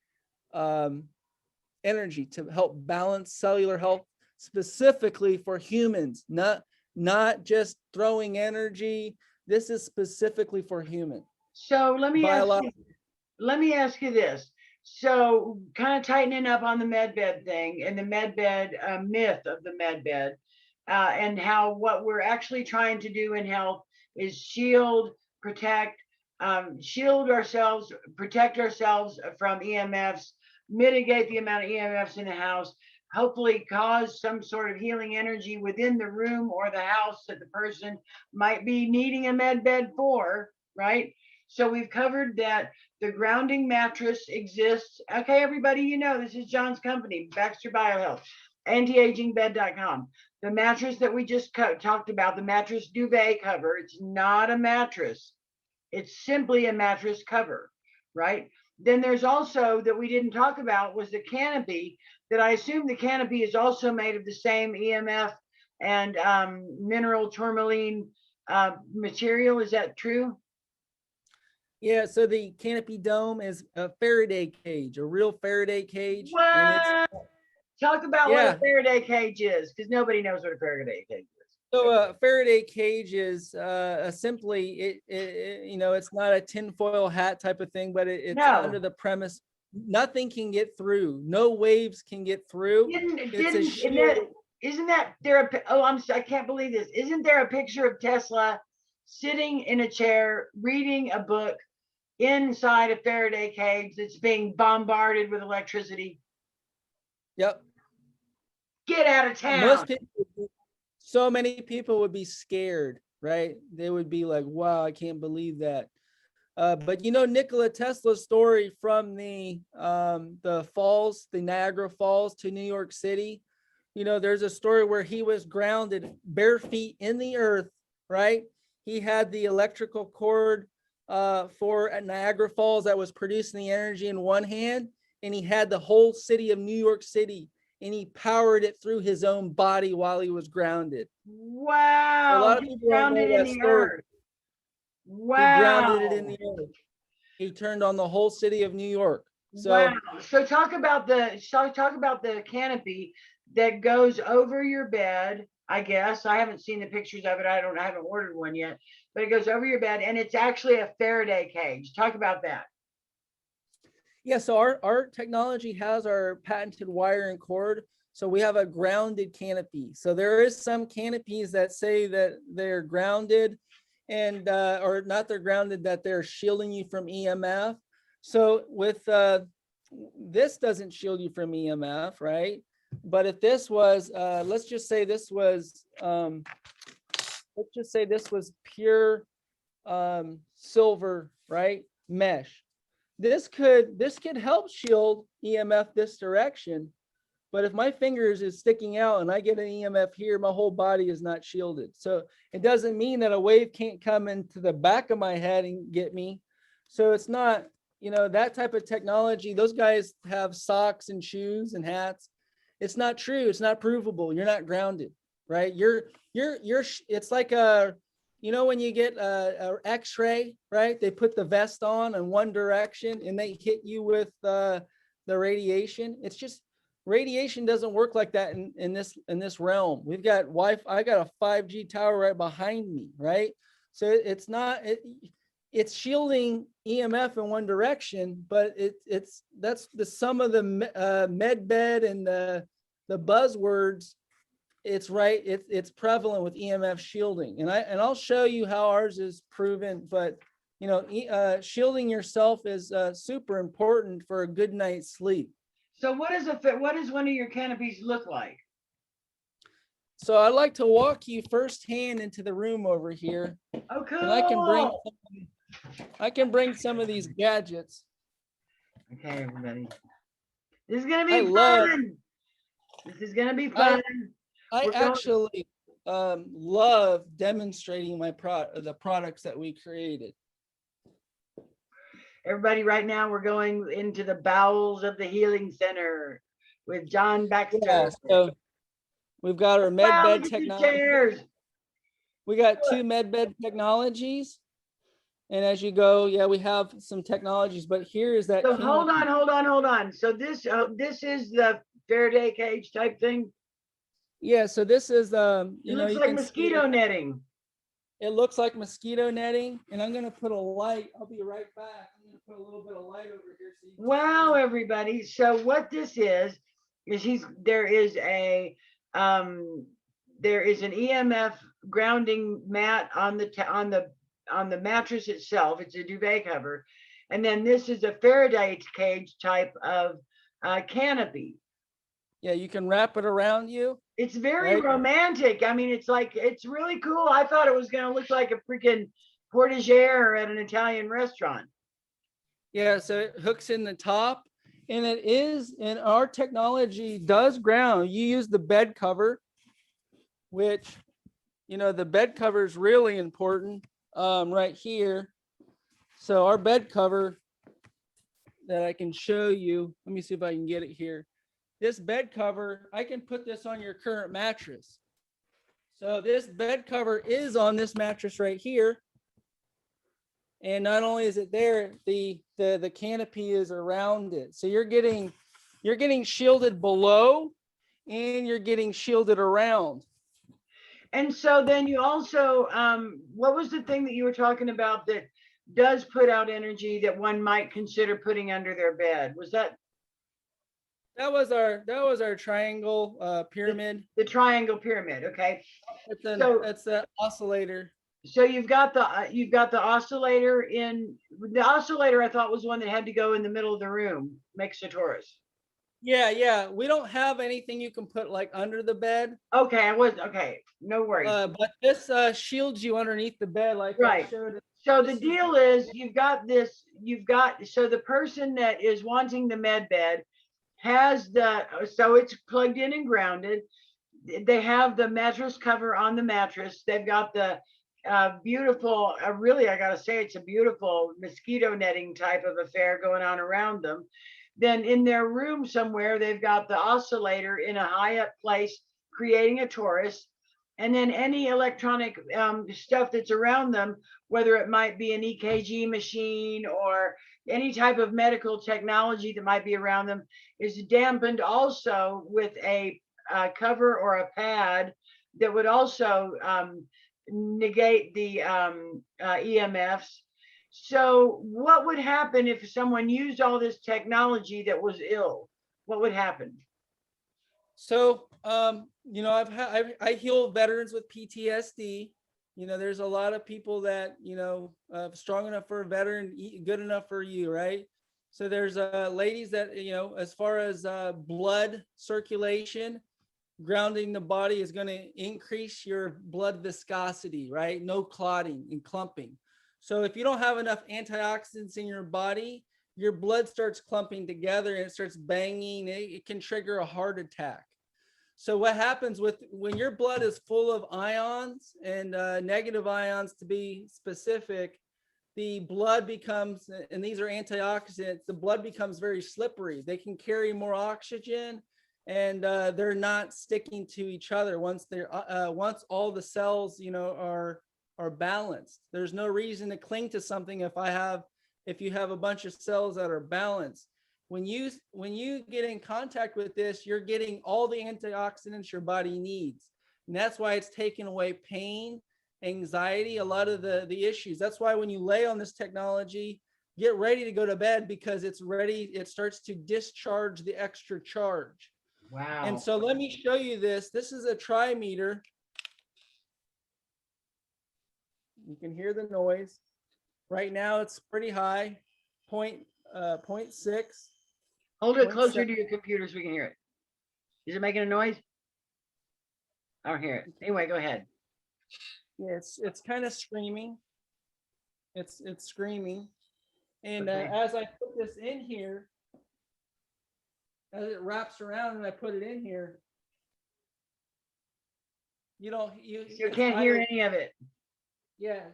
energy to help balance cellular health, specifically for humans, not just throwing energy. This is specifically for humans. So let me ask you this. So kind of tightening up on the med bed thing and the med bed myth of the med bed, and how what we're actually trying to do in health is shield, protect, shield ourselves, protect ourselves from EMFs, mitigate the amount of EMFs in the house, hopefully cause some sort of healing energy within the room or the house that the person might be needing a med bed for, right? So we've covered that the grounding mattress exists. Okay, everybody, you know, this is John's company, Baxter Biohealth, AntiAgingBed.com. The mattress that we just talked about, the mattress duvet cover, it's not a mattress. It's simply a mattress cover, right? Then there's also that we didn't talk about was the canopy, that I assume the canopy is also made of the same EMF and mineral tourmaline material. Is that true? Yeah, so the canopy dome is a Faraday cage, a real Faraday cage. What? And Talk about what yeah. a Faraday cage is, because nobody knows what a Faraday cage is. So a Faraday cage is simply, you know, it's not a tinfoil hat type of thing, but it's No. under the premise, nothing can get through. No waves can get through. Isn't that there? I can't believe this. Isn't there a picture of Tesla sitting in a chair reading a book inside a Faraday cage that's being bombarded with electricity? Yep. Get out of town. Most people, so many people would be scared, right? They would be like, wow, I can't believe that. But you know, Nikola Tesla's story from the falls, the Niagara Falls to New York City, you know, there's a story where he was grounded bare feet in the earth, right? He had the electrical cord for Niagara Falls that was producing the energy in one hand, and he had the whole city of New York City, and he powered it through his own body while he was grounded. Wow. So a lot of people grounded in the earth. Wow. He grounded it in the earth. He turned on the whole city of New York. So, wow. So talk about the canopy that goes over your bed. I guess I haven't seen the pictures of it. I haven't ordered one yet, but it goes over your bed and it's actually a Faraday cage. Talk about that. Yeah, so our technology has our patented wire and cord. So we have a grounded canopy. So there is some canopies that say that they're grounded and or not they're grounded, that they're shielding you from EMF. So with this doesn't shield you from EMF, right? But if this was, let's just say this was pure silver, right? Mesh. This could help shield EMF this direction, but if my fingers is sticking out and I get an EMF here, my whole body is not shielded. So it doesn't mean that a wave can't come into the back of my head and get me. So it's not, you know, that type of technology. Those guys have socks and shoes and hats. It's not true. It's not provable. You're not grounded, right? It's like a, you know, when you get a X-ray, right? They put the vest on in one direction and they hit you with the radiation. It's just, radiation doesn't work like that in this realm. We've got Wi-Fi. I got a 5G tower right behind me, right? So it's not, it's shielding EMF in one direction, but that's the sum of the med bed and the buzzwords. It's right. It's prevalent with EMF shielding, and I'll show you how ours is proven. But shielding yourself is super important for a good night's sleep. So what does one of your canopies look like? So I'd like to walk you firsthand into the room over here. Oh, cool. And I can bring some of these gadgets. Okay, everybody. This is gonna be fun. This is gonna be fun. I actually love demonstrating the products that we created. Everybody, right now we're going into the bowels of the healing center with John Baxter. Yeah, so we've got our MedBed technology. We got 2 MedBed technologies. And as you go, yeah, we have some technologies, but here is that. So hold on. So this is the Faraday cage type thing. Yeah, so this is it looks like mosquito netting. It looks like mosquito netting, and I'm gonna put a light. I'll be right back. I'm gonna put a little bit of light over here. So wow, everybody. So what this is there is an EMF grounding mat on the mattress itself. It's a duvet cover, and then this is a Faraday cage type of canopy. Yeah, you can wrap it around you. It's very romantic. I mean, it's really cool. I thought it was going to look like a freaking portagere at an Italian restaurant. Yeah, so it hooks in the top, and and our technology does ground. You use the bed cover, which, the bed cover is really important right here. So our bed cover that I can show you, let me see if I can get it here. This bed cover, I can put this on your current mattress. So this bed cover is on this mattress right here. And not only is it there, the canopy is around it. So you're getting shielded below, and you're getting shielded around. And so then you also, what was the thing that you were talking about that does put out energy that one might consider putting under their bed? Was that? That was our triangle pyramid. The triangle pyramid. Okay. That's the oscillator. So you've got the oscillator in the oscillator. I thought was one that had to go in the middle of the room. Makes a Taurus. Yeah. We don't have anything you can put like under the bed. Okay, okay. No worries. But this shields you underneath the bed, like right. I showed it. So the deal is so the person that is wanting the med bed has so it's plugged in and grounded. They have the mattress cover on the mattress. They've got the beautiful, really, I gotta say, it's a beautiful mosquito netting type of affair going on around them. Then in their room somewhere, they've got the oscillator in a high up place, creating a Taurus. And then any electronic stuff that's around them, whether it might be an EKG machine or any type of medical technology that might be around them, is dampened also with a cover or a pad that would also negate the EMFs. So what would happen if someone used all this technology that was ill? What would happen? So, I heal veterans with PTSD. There's a lot of people that, strong enough for a veteran, good enough for you, right? So there's ladies that, as far as blood circulation, grounding the body is going to increase your blood viscosity, right? No clotting and clumping. So if you don't have enough antioxidants in your body, your blood starts clumping together and it starts banging. It can trigger a heart attack. So what happens when your blood is full of ions and negative ions, to be specific, the blood becomes, and these are antioxidants, the blood becomes very slippery. They can carry more oxygen, and they're not sticking to each other once all the cells, are balanced. There's no reason to cling to something if you have a bunch of cells that are balanced. When you get in contact with this, you're getting all the antioxidants your body needs. And that's why it's taking away pain, anxiety, a lot of the issues. That's why when you lay on this technology, get ready to go to bed, because it's ready. It starts to discharge the extra charge. Wow. And so let me show you this. This is a trimeter. You can hear the noise. Right now it's pretty high, 0.6. Hold it 0.7. closer to your computer so we can hear it. Is it making a noise? I don't hear it. Anyway, go ahead. Yeah, it's kind of screaming. It's screaming. And Okay. as I put this in here, as it wraps around and I put it in here, you You can't hear any of it. Yeah,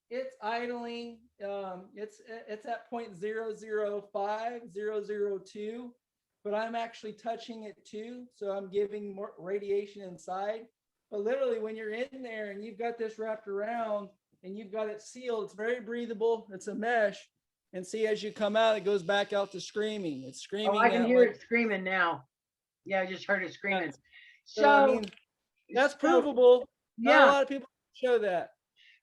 it's idling. It's at 0.005, 002, but I'm actually touching it too. So I'm giving more radiation inside. But literally when you're in there and you've got this wrapped around and you've got it sealed, it's very breathable. It's a mesh. And see, as you come out, it goes back out to screaming. It's screaming. Oh, I can at hear like, it screaming now. Yeah, I just heard it screaming. so I mean, that's provable. Not a Yeah. lot of people show that.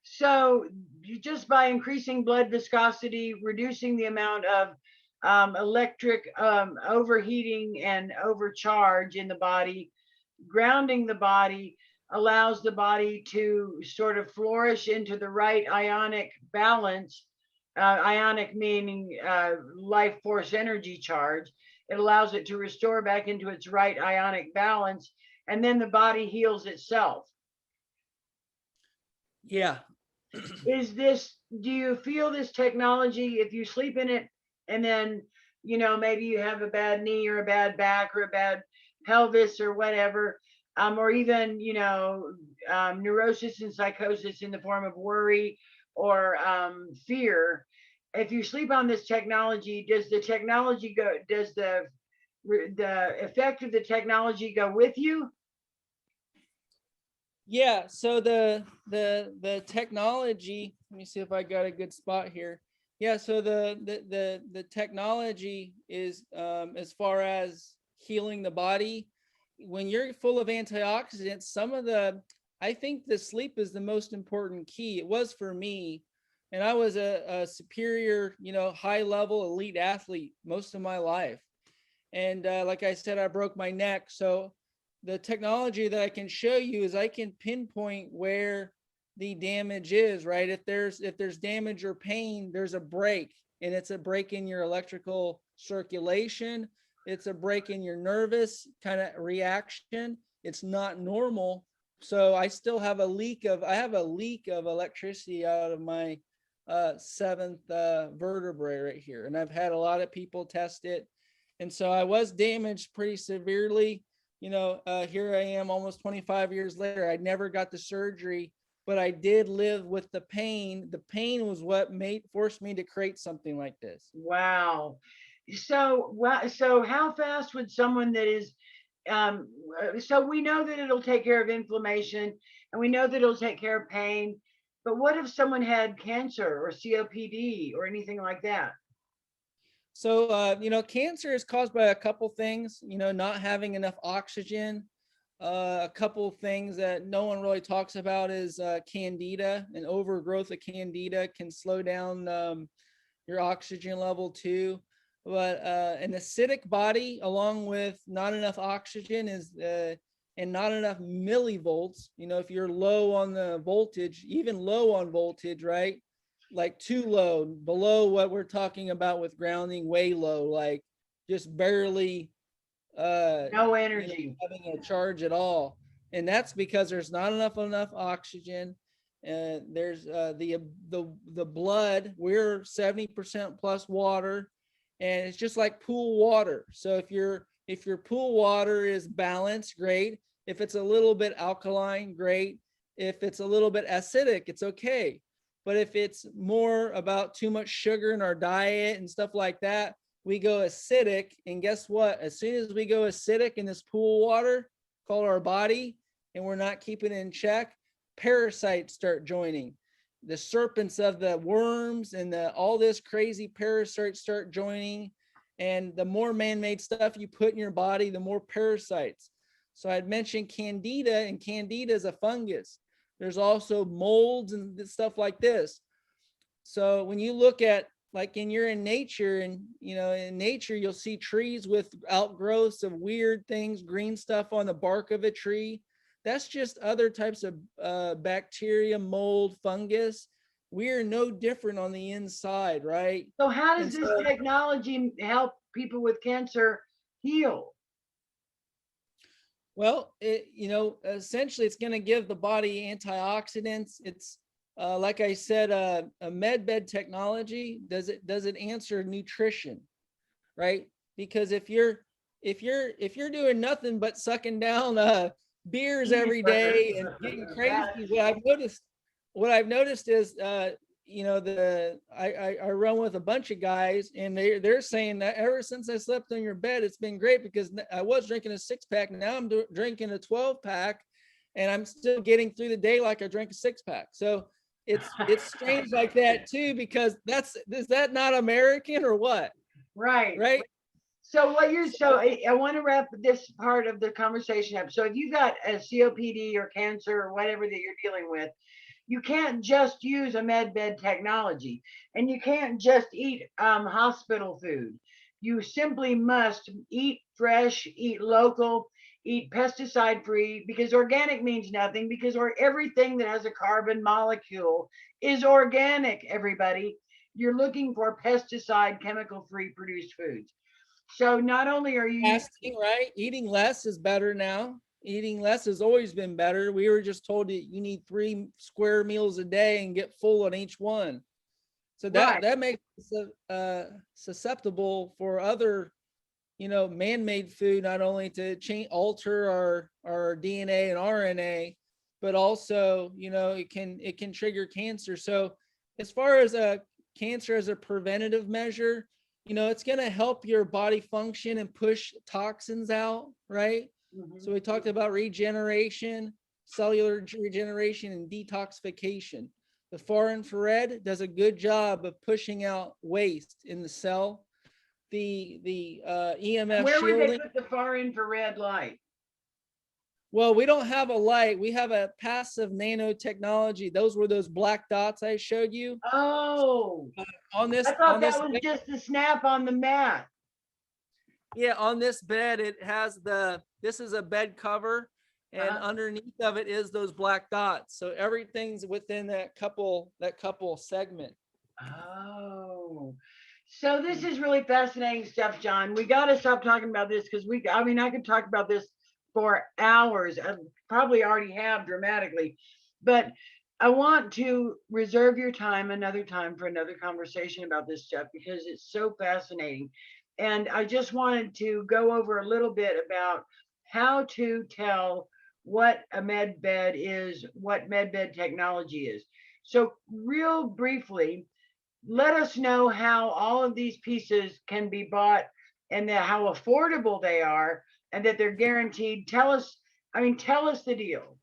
So you just by increasing blood viscosity, reducing the amount of electric overheating and overcharge in the body, grounding the body allows the body to sort of flourish into the right ionic balance. Ionic meaning life force energy charge. It allows it to restore back into its right ionic balance, and then the body heals itself. Yeah. Do you feel this technology, if you sleep in it and then, maybe you have a bad knee or a bad back or a bad pelvis or whatever, or even, neurosis and psychosis in the form of worry or fear, if you sleep on this technology, does the effect of the technology go with you? Yeah, so the technology, let me see if I got a good spot here. Yeah, so the technology is as far as healing the body, when you're full of antioxidants, I think the sleep is the most important key. It was for me, and I was a superior, high level elite athlete most of my life. And like I said, I broke my neck. So the technology that I can show you is I can pinpoint where the damage is, right? If there's damage or pain, there's a break, and it's a break in your electrical circulation. It's a break in your nervous kind of reaction. It's not normal. So I still have a leak of electricity out of my seventh vertebrae right here. And I've had a lot of people test it. And so I was damaged pretty severely. Here I am almost 25 years later. I never got the surgery, but I did live with the pain. The pain was what forced me to create something like this. Wow. So how fast would someone that is, so we know that it'll take care of inflammation and we know that it'll take care of pain, but what if someone had cancer or COPD or anything like that? So, cancer is caused by a couple things, not having enough oxygen. A couple things that no one really talks about is candida, and overgrowth of candida can slow down your oxygen level too. But an acidic body, along with not enough oxygen, and not enough millivolts. If you're low on the voltage, even low on voltage, right? Like too low, below what we're talking about with grounding, way low, like just barely No energy. having a charge at all. And that's because there's not enough oxygen. There's the blood, we're 70% plus water, and it's just like pool water. So if your pool water is balanced, great. If it's a little bit alkaline, great. If it's a little bit acidic, it's okay. But if it's more about too much sugar in our diet and stuff like that, we go acidic. And guess what? As soon as we go acidic in this pool water called our body, and we're not keeping it in check, parasites start joining. The serpents of the worms and all this crazy parasites start joining. And the more man-made stuff you put in your body, the more parasites. So I'd mentioned candida, and candida is a fungus. There's also molds and stuff like this. So when you look at, like, you're in nature, and in nature you'll see trees with outgrowths of weird things, green stuff on the bark of a tree. That's just other types of bacteria, mold, fungus. we are no different on the inside, right? So how does And this technology help people with cancer heal? Well, essentially it's going to give the body antioxidants. It's like I said, a med bed technology. Does it answer nutrition, right? Because if you're doing nothing but sucking down beers every day and getting crazy, what I've noticed is I run with a bunch of guys, and they're saying that ever since I slept on your bed, it's been great, because I was drinking a 6-pack, now I'm drinking a 12-pack, and I'm still getting through the day like I drank a 6-pack. So it's strange like that too, because is that not American or what? Right. Right. So I want to wrap this part of the conversation up. So if you got a COPD or cancer or whatever that you're dealing with, you can't just use a med bed technology, and you can't just eat hospital food. You simply must eat fresh, eat local, eat pesticide free, because organic means nothing, because everything that has a carbon molecule is organic, everybody. You're looking for pesticide, chemical free produced foods. So not only are you Fasting, right? Eating less is better now. Eating less has always been better. We were just told that you need 3 square meals a day and get full on each one. So that makes us susceptible for other, man-made food, not only to alter our DNA and RNA, but also, it can trigger cancer. So as far as cancer as a preventative measure, it's going to help your body function and push toxins out, right? So we talked about regeneration, cellular regeneration, and detoxification. The far infrared does a good job of pushing out waste in the cell. The EMF Where would they shielding. put the far infrared light? Well, we don't have a light. We have a passive nanotechnology. Those were those black dots I showed you. Oh, On this, I thought that was just the snap on the mat. Yeah, on this bed, it has this is a bed cover, and underneath of it is those black dots. So everything's within that couple segment. Oh, so this is really fascinating stuff, John. We got to stop talking about this, because I could talk about this for hours. I probably already have dramatically, but I want to reserve your time another time for another conversation about this stuff, because it's so fascinating. And I just wanted to go over a little bit about how to tell what a med bed is, what med bed technology is. So real briefly, let us know how all of these pieces can be bought, and how affordable they are, and that they're guaranteed. Tell us the deal.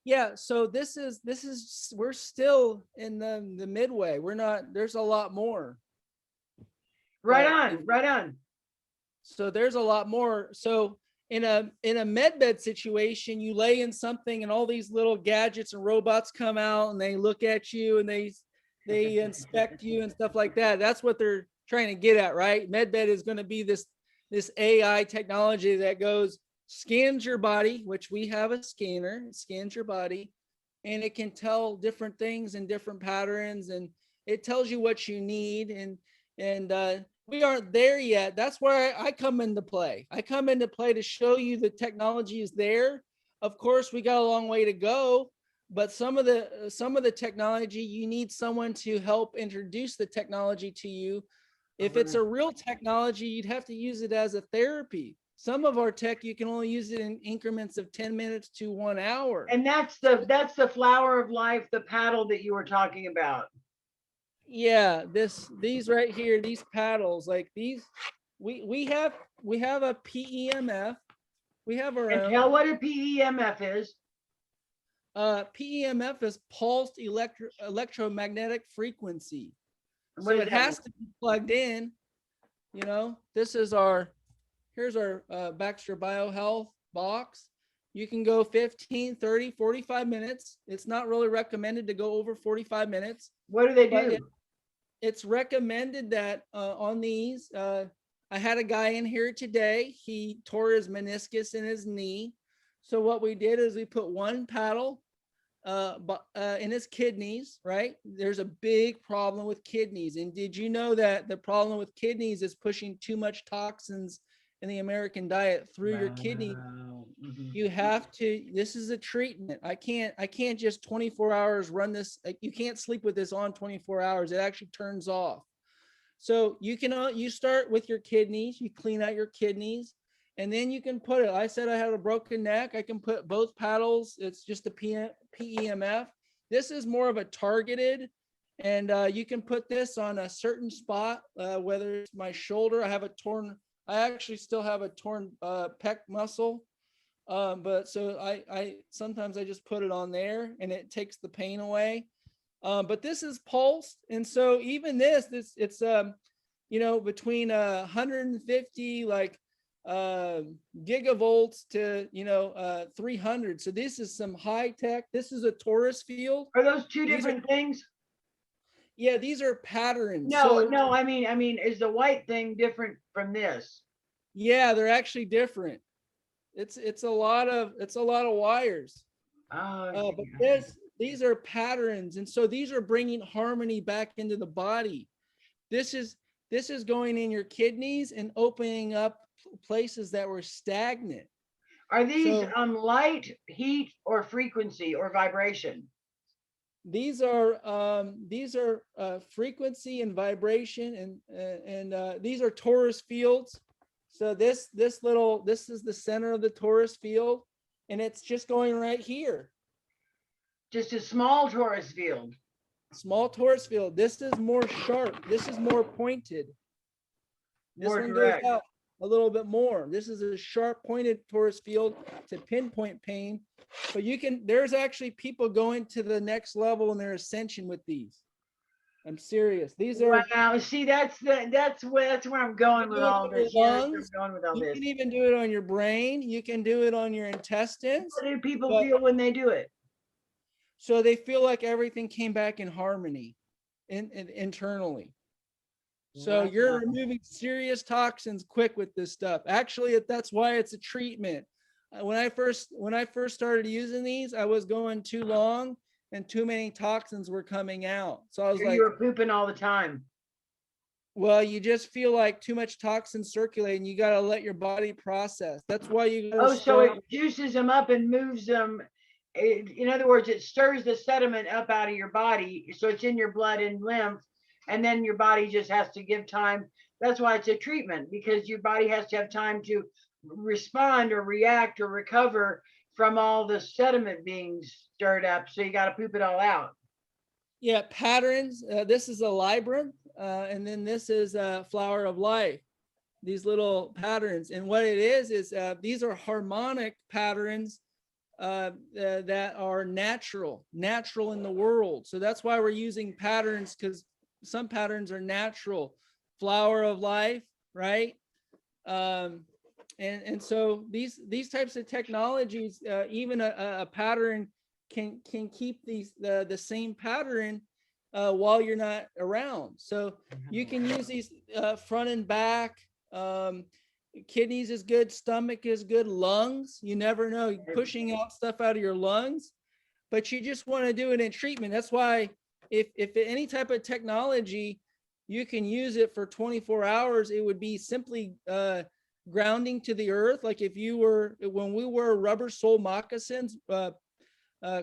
Yeah, so this is we're still in the midway. There's a lot more. Right on. So there's a lot more. So in a med bed situation, you lay in something and all these little gadgets and robots come out and they look at you and they inspect you and stuff like that. That's what they're trying to get at, right? Med bed is going to be this AI technology that scans your body, which we have a scanner. It scans your body, and it can tell different things and different patterns, and it tells you what you need. And we aren't there yet. That's where I come into play. I come into play to show you the technology is there. Of course, we got a long way to go, but some of the technology, you need someone to help introduce the technology to you. If it's a real technology, you'd have to use it as a therapy. Some of our tech, you can only use it in increments of 10 minutes to 1 hour. And that's the flower of life, the paddle that you were talking about. Yeah, these right here, these paddles, like these, we have a PEMF. We have our own. Tell what a PEMF is. PEMF is pulsed electromagnetic frequency. So it has to be plugged in. Here's our Baxter BioHealth box. You can go 15, 30, 45 minutes. It's not really recommended to go over 45 minutes. What do they do? It's recommended that on these, I had a guy in here today. He tore his meniscus in his knee. So what we did is we put one paddle in his kidneys, right? There's a big problem with kidneys. And did you know that the problem with kidneys is pushing too much toxins in the American diet through your kidney? You have to, this is a treatment. I can't just 24 hours run this. You can't sleep with this on 24 hours. It actually turns off. So you start with your kidneys, you clean out your kidneys, and then you can put it. I said I had a broken neck. I can put both paddles. It's just a PEMF. This is more of a targeted, and you can put this on a certain spot, whether it's my shoulder. I actually still have a torn pec muscle. But so I sometimes I just put it on there and it takes the pain away. But this is pulsed. And so even it's between 150 gigavolts to 300. So this is some high tech. This is a Taurus field. Are those two different things? Yeah, these are patterns. No, I mean, is the white thing different from this? Yeah, they're actually different. It's a lot of wires. But these are patterns, and so these are bringing harmony back into the body. This is going in your kidneys and opening up places that were stagnant. Are these light, heat, or frequency or vibration? These are frequency and vibration, and these are Taurus fields. So this is the center of the Taurus field, and it's just going right here. Just a small Taurus field. Small Taurus field. This is more sharp. This is more pointed. This More one direct. goes out a little bit more. This is a sharp pointed Taurus field to pinpoint pain. But there's actually people going to the next level in their ascension with these. I'm serious. These are wow. See, that's where I'm going with all this. Lungs. I'm going with all You this. can even do it on your brain. You can do it on your intestines. What do people feel when they do it? So they feel like everything came back in harmony internally. So you're removing serious toxins quick with this stuff. Actually, that's why it's a treatment. When I first started using these, I was going too long and too many toxins were coming out. So I was like, you were pooping all the time. Well, you just feel like too much toxin circulating. You got to let your body process. That's why you gotta so it juices them up and moves them. In other words, it stirs the sediment up out of your body, so it's in your blood and lymph, and then your body just has to give time. That's why it's a treatment, because your body has to have time to respond or react or recover from all the sediment being stirred up. So you got to poop it all out. Yeah, patterns. This is a labyrinth, and then this is a flower of life. These little patterns, and what it is these are harmonic patterns that are natural in the world. So that's why we're using patterns, because some patterns are natural. Flower of life, right? And so these types of technologies, even a pattern can keep the same pattern while you're not around. So you can use these front and back. Kidneys is good, stomach is good, lungs. You never know, pushing out stuff out of your lungs, but you just want to do it in treatment. That's why if any type of technology, you can use it for 24 hours, it would be simply grounding to the earth. Like when we wore rubber sole moccasins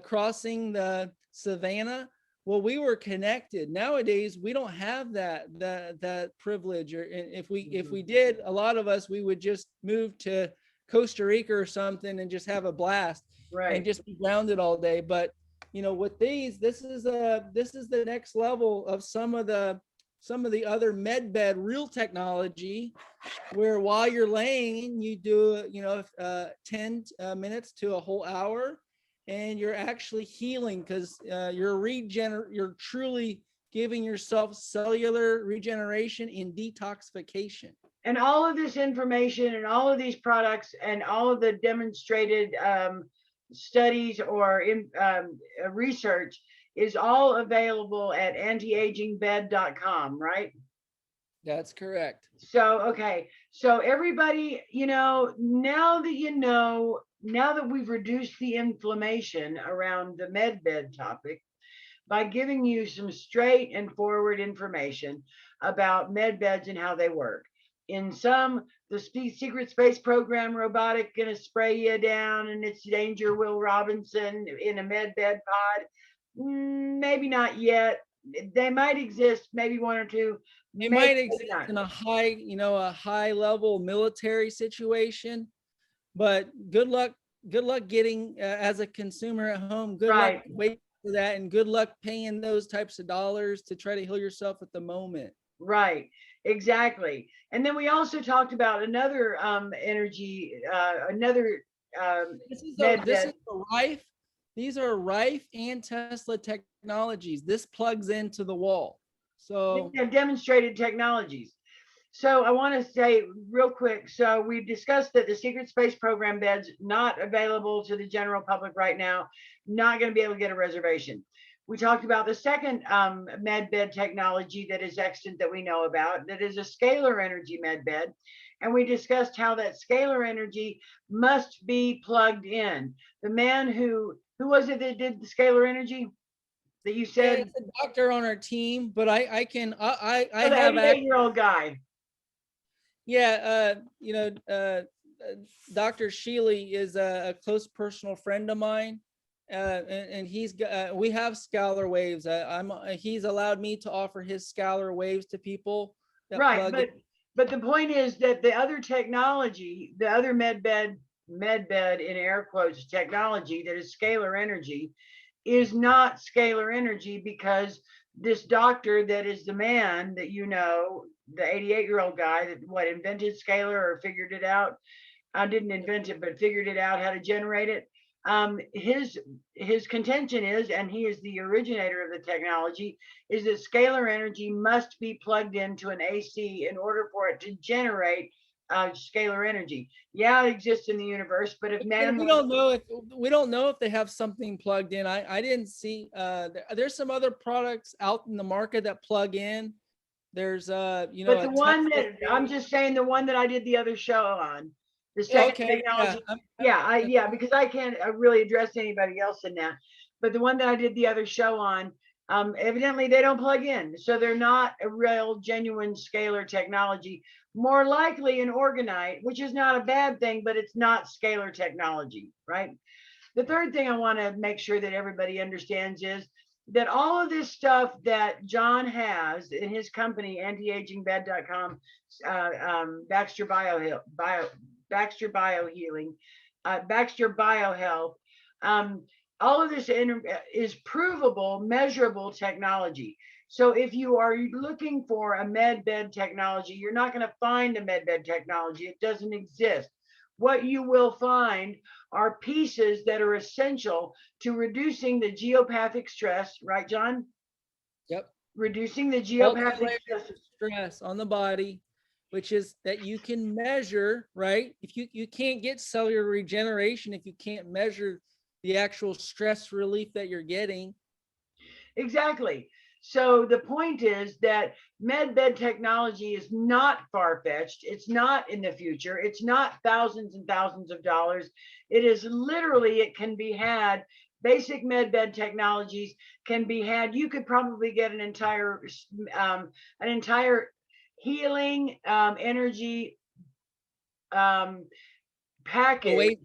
crossing the savannah, well, we were connected. Nowadays, we don't have that privilege. Or if we did, a lot of us, we would just move to Costa Rica or something and just have a blast, right, and just be grounded all day. But with these, this is the next level of some of the other med bed real technology, where while you're laying, you do 10 minutes to a whole hour. And you're actually healing, because you're truly giving yourself cellular regeneration in detoxification. And all of this information and all of these products and all of the demonstrated studies or research is all available at antiagingbed.com, right? That's correct. So, okay. So everybody, now that you know now that we've reduced the inflammation around the med bed topic by giving you some straight and forward information about med beds and how they work. In some, the secret space program robotic gonna spray you down and it's danger Will Robinson in a med bed pod. Maybe not yet. They might exist, maybe one or two. It maybe might exist not. in a high level military situation, but good luck getting as a consumer at home. Good luck Right. waiting for that, and good luck paying those types of dollars to try to heal yourself at the moment. Right, exactly. And then we also talked about another energy, another med This bed. is a Rife. These are Rife and Tesla technologies. This plugs into the wall. So They're demonstrated technologies. So I want to say real quick. So we discussed that the secret space program beds not available to the general public right now, not going to be able to get a reservation. We talked about the second med bed technology that is extant that we know about, that is a scalar energy med bed. And we discussed how that scalar energy must be plugged in. The man who was it that did the scalar energy that you yeah, said? it's a doctor on our team, but I Oh, the have 88-year-old guy. yeah, Dr. Sheely is a close personal friend of mine. And he's we have scalar waves. He's allowed me to offer his scalar waves to people that Right, plug in. but the point is that the other technology, the other med bed in air quotes technology that is scalar energy is not scalar energy, because this doctor that is the man that the 88-year-old guy that invented scalar or figured it out. I didn't invent it, but figured it out how to generate it. His contention is, and he is the originator of the technology, is that scalar energy must be plugged into an AC in order for it to generate scalar energy. Yeah, it exists in the universe, but if man, we don't know if they have something plugged in. I didn't see. There's some other products out in the market that plug in. There's but the one that I'm just saying, the one that I did the other show on, the second technology. Yeah, because I can't really address anybody else in that. But the one that I did the other show on, evidently they don't plug in. So they're not a real genuine scalar technology. More likely an orgonite, which is not a bad thing, but it's not scalar technology, right? The third thing I want to make sure that everybody understands is that all of this stuff that John has in his company, AntiAgingBed.com, Baxter Baxter Biohealing, Baxter Biohealth, all of this is provable, measurable technology. So if you are looking for a med bed technology, you're not going to find a med bed technology. It doesn't exist. What you will find are pieces that are essential to reducing the geopathic stress, right, John? Yep. Reducing the geopathic stress on the body, which is that you can measure, right? If you can't get cellular regeneration if you can't measure the actual stress relief that you're getting. Exactly. So the point is that med bed technology is not far-fetched. It's not in the future. It's not thousands and thousands of dollars. It is literally, it can be had. Basic med bed technologies can be had. You could probably get an entire healing energy package.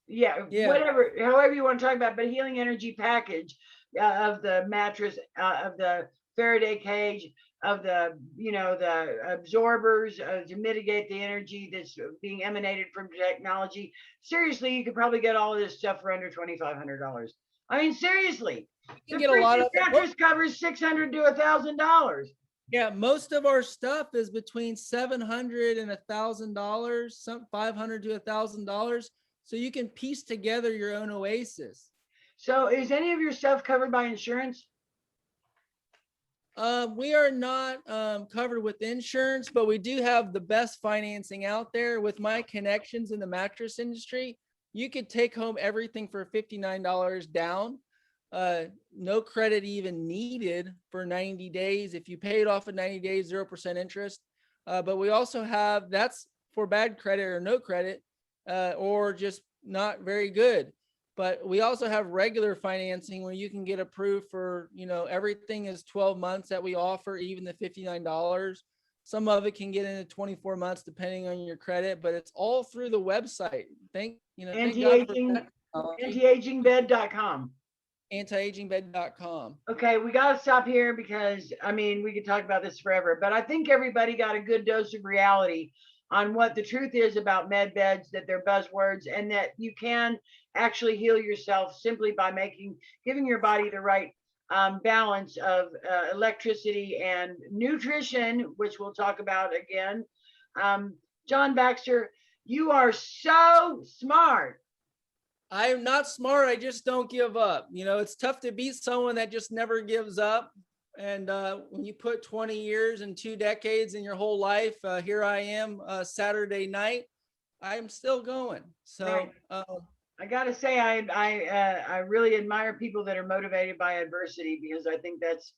Yeah, whatever, however you want to talk about, but healing energy package of the mattress, of the Faraday cage, of the the absorbers to mitigate the energy that's being emanated from technology. Seriously, you could probably get all of this stuff for under $2,500. I mean, seriously, you can get a lot of mattress covers $600 to $1,000. Yeah, most of our stuff is between $700 and $1,000, some $500 to $1,000. So you can piece together your own oasis. So is any of your stuff covered by insurance? We are not covered with insurance, but we do have the best financing out there. With my connections in the mattress industry, you could take home everything for $59 down. No credit even needed for 90 days. If you pay it off in 90 days, 0% interest. But we also have, that's for bad credit or no credit, or just not very good. But we also have regular financing where you can get approved for, everything is 12 months that we offer, even the $59. Some of it can get into 24 months depending on your credit, but it's all through the website. Thank God for Anti-aging, that technology. antiagingbed.com. AntiAgingBed.com. Okay, we got to stop here because we could talk about this forever, but I think everybody got a good dose of reality on what the truth is about med beds, that they're buzzwords, and that you can actually heal yourself simply by giving your body the right balance of electricity and nutrition, which we'll talk about again. John Baxter, you are so smart. I'm not smart. I just don't give up. It's tough to beat someone that just never gives up. And when you put 20 years and 2 decades in your whole life, here I am Saturday night, I'm still going. So right. I got to say, I really admire people that are motivated by adversity, because I think that's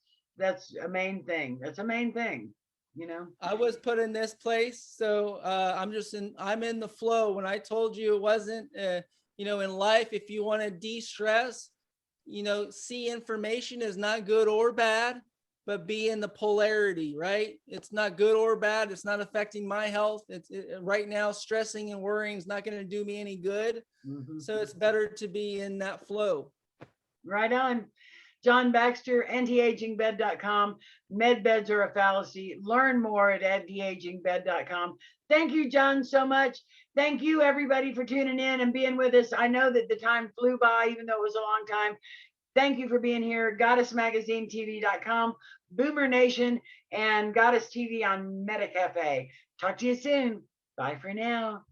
a main thing. That's a main thing. I was put in this place, so I'm in the flow. When I told you it wasn't, in life, if you want to de-stress, see information is not good or bad, but be in the polarity, right? It's not good or bad. It's not affecting my health. Right now, stressing and worrying is not going to do me any good. Mm-hmm. So it's better to be in that flow. Right on. John Baxter, antiagingbed.com. Med beds are a fallacy. Learn more at antiagingbed.com. Thank you, John, so much. Thank you, everybody, for tuning in and being with us. I know that the time flew by, even though it was a long time. Thank you for being here. GoddessMagazineTV.com, Boomer Nation, and Goddess TV on MetaCafe. Talk to you soon. Bye for now.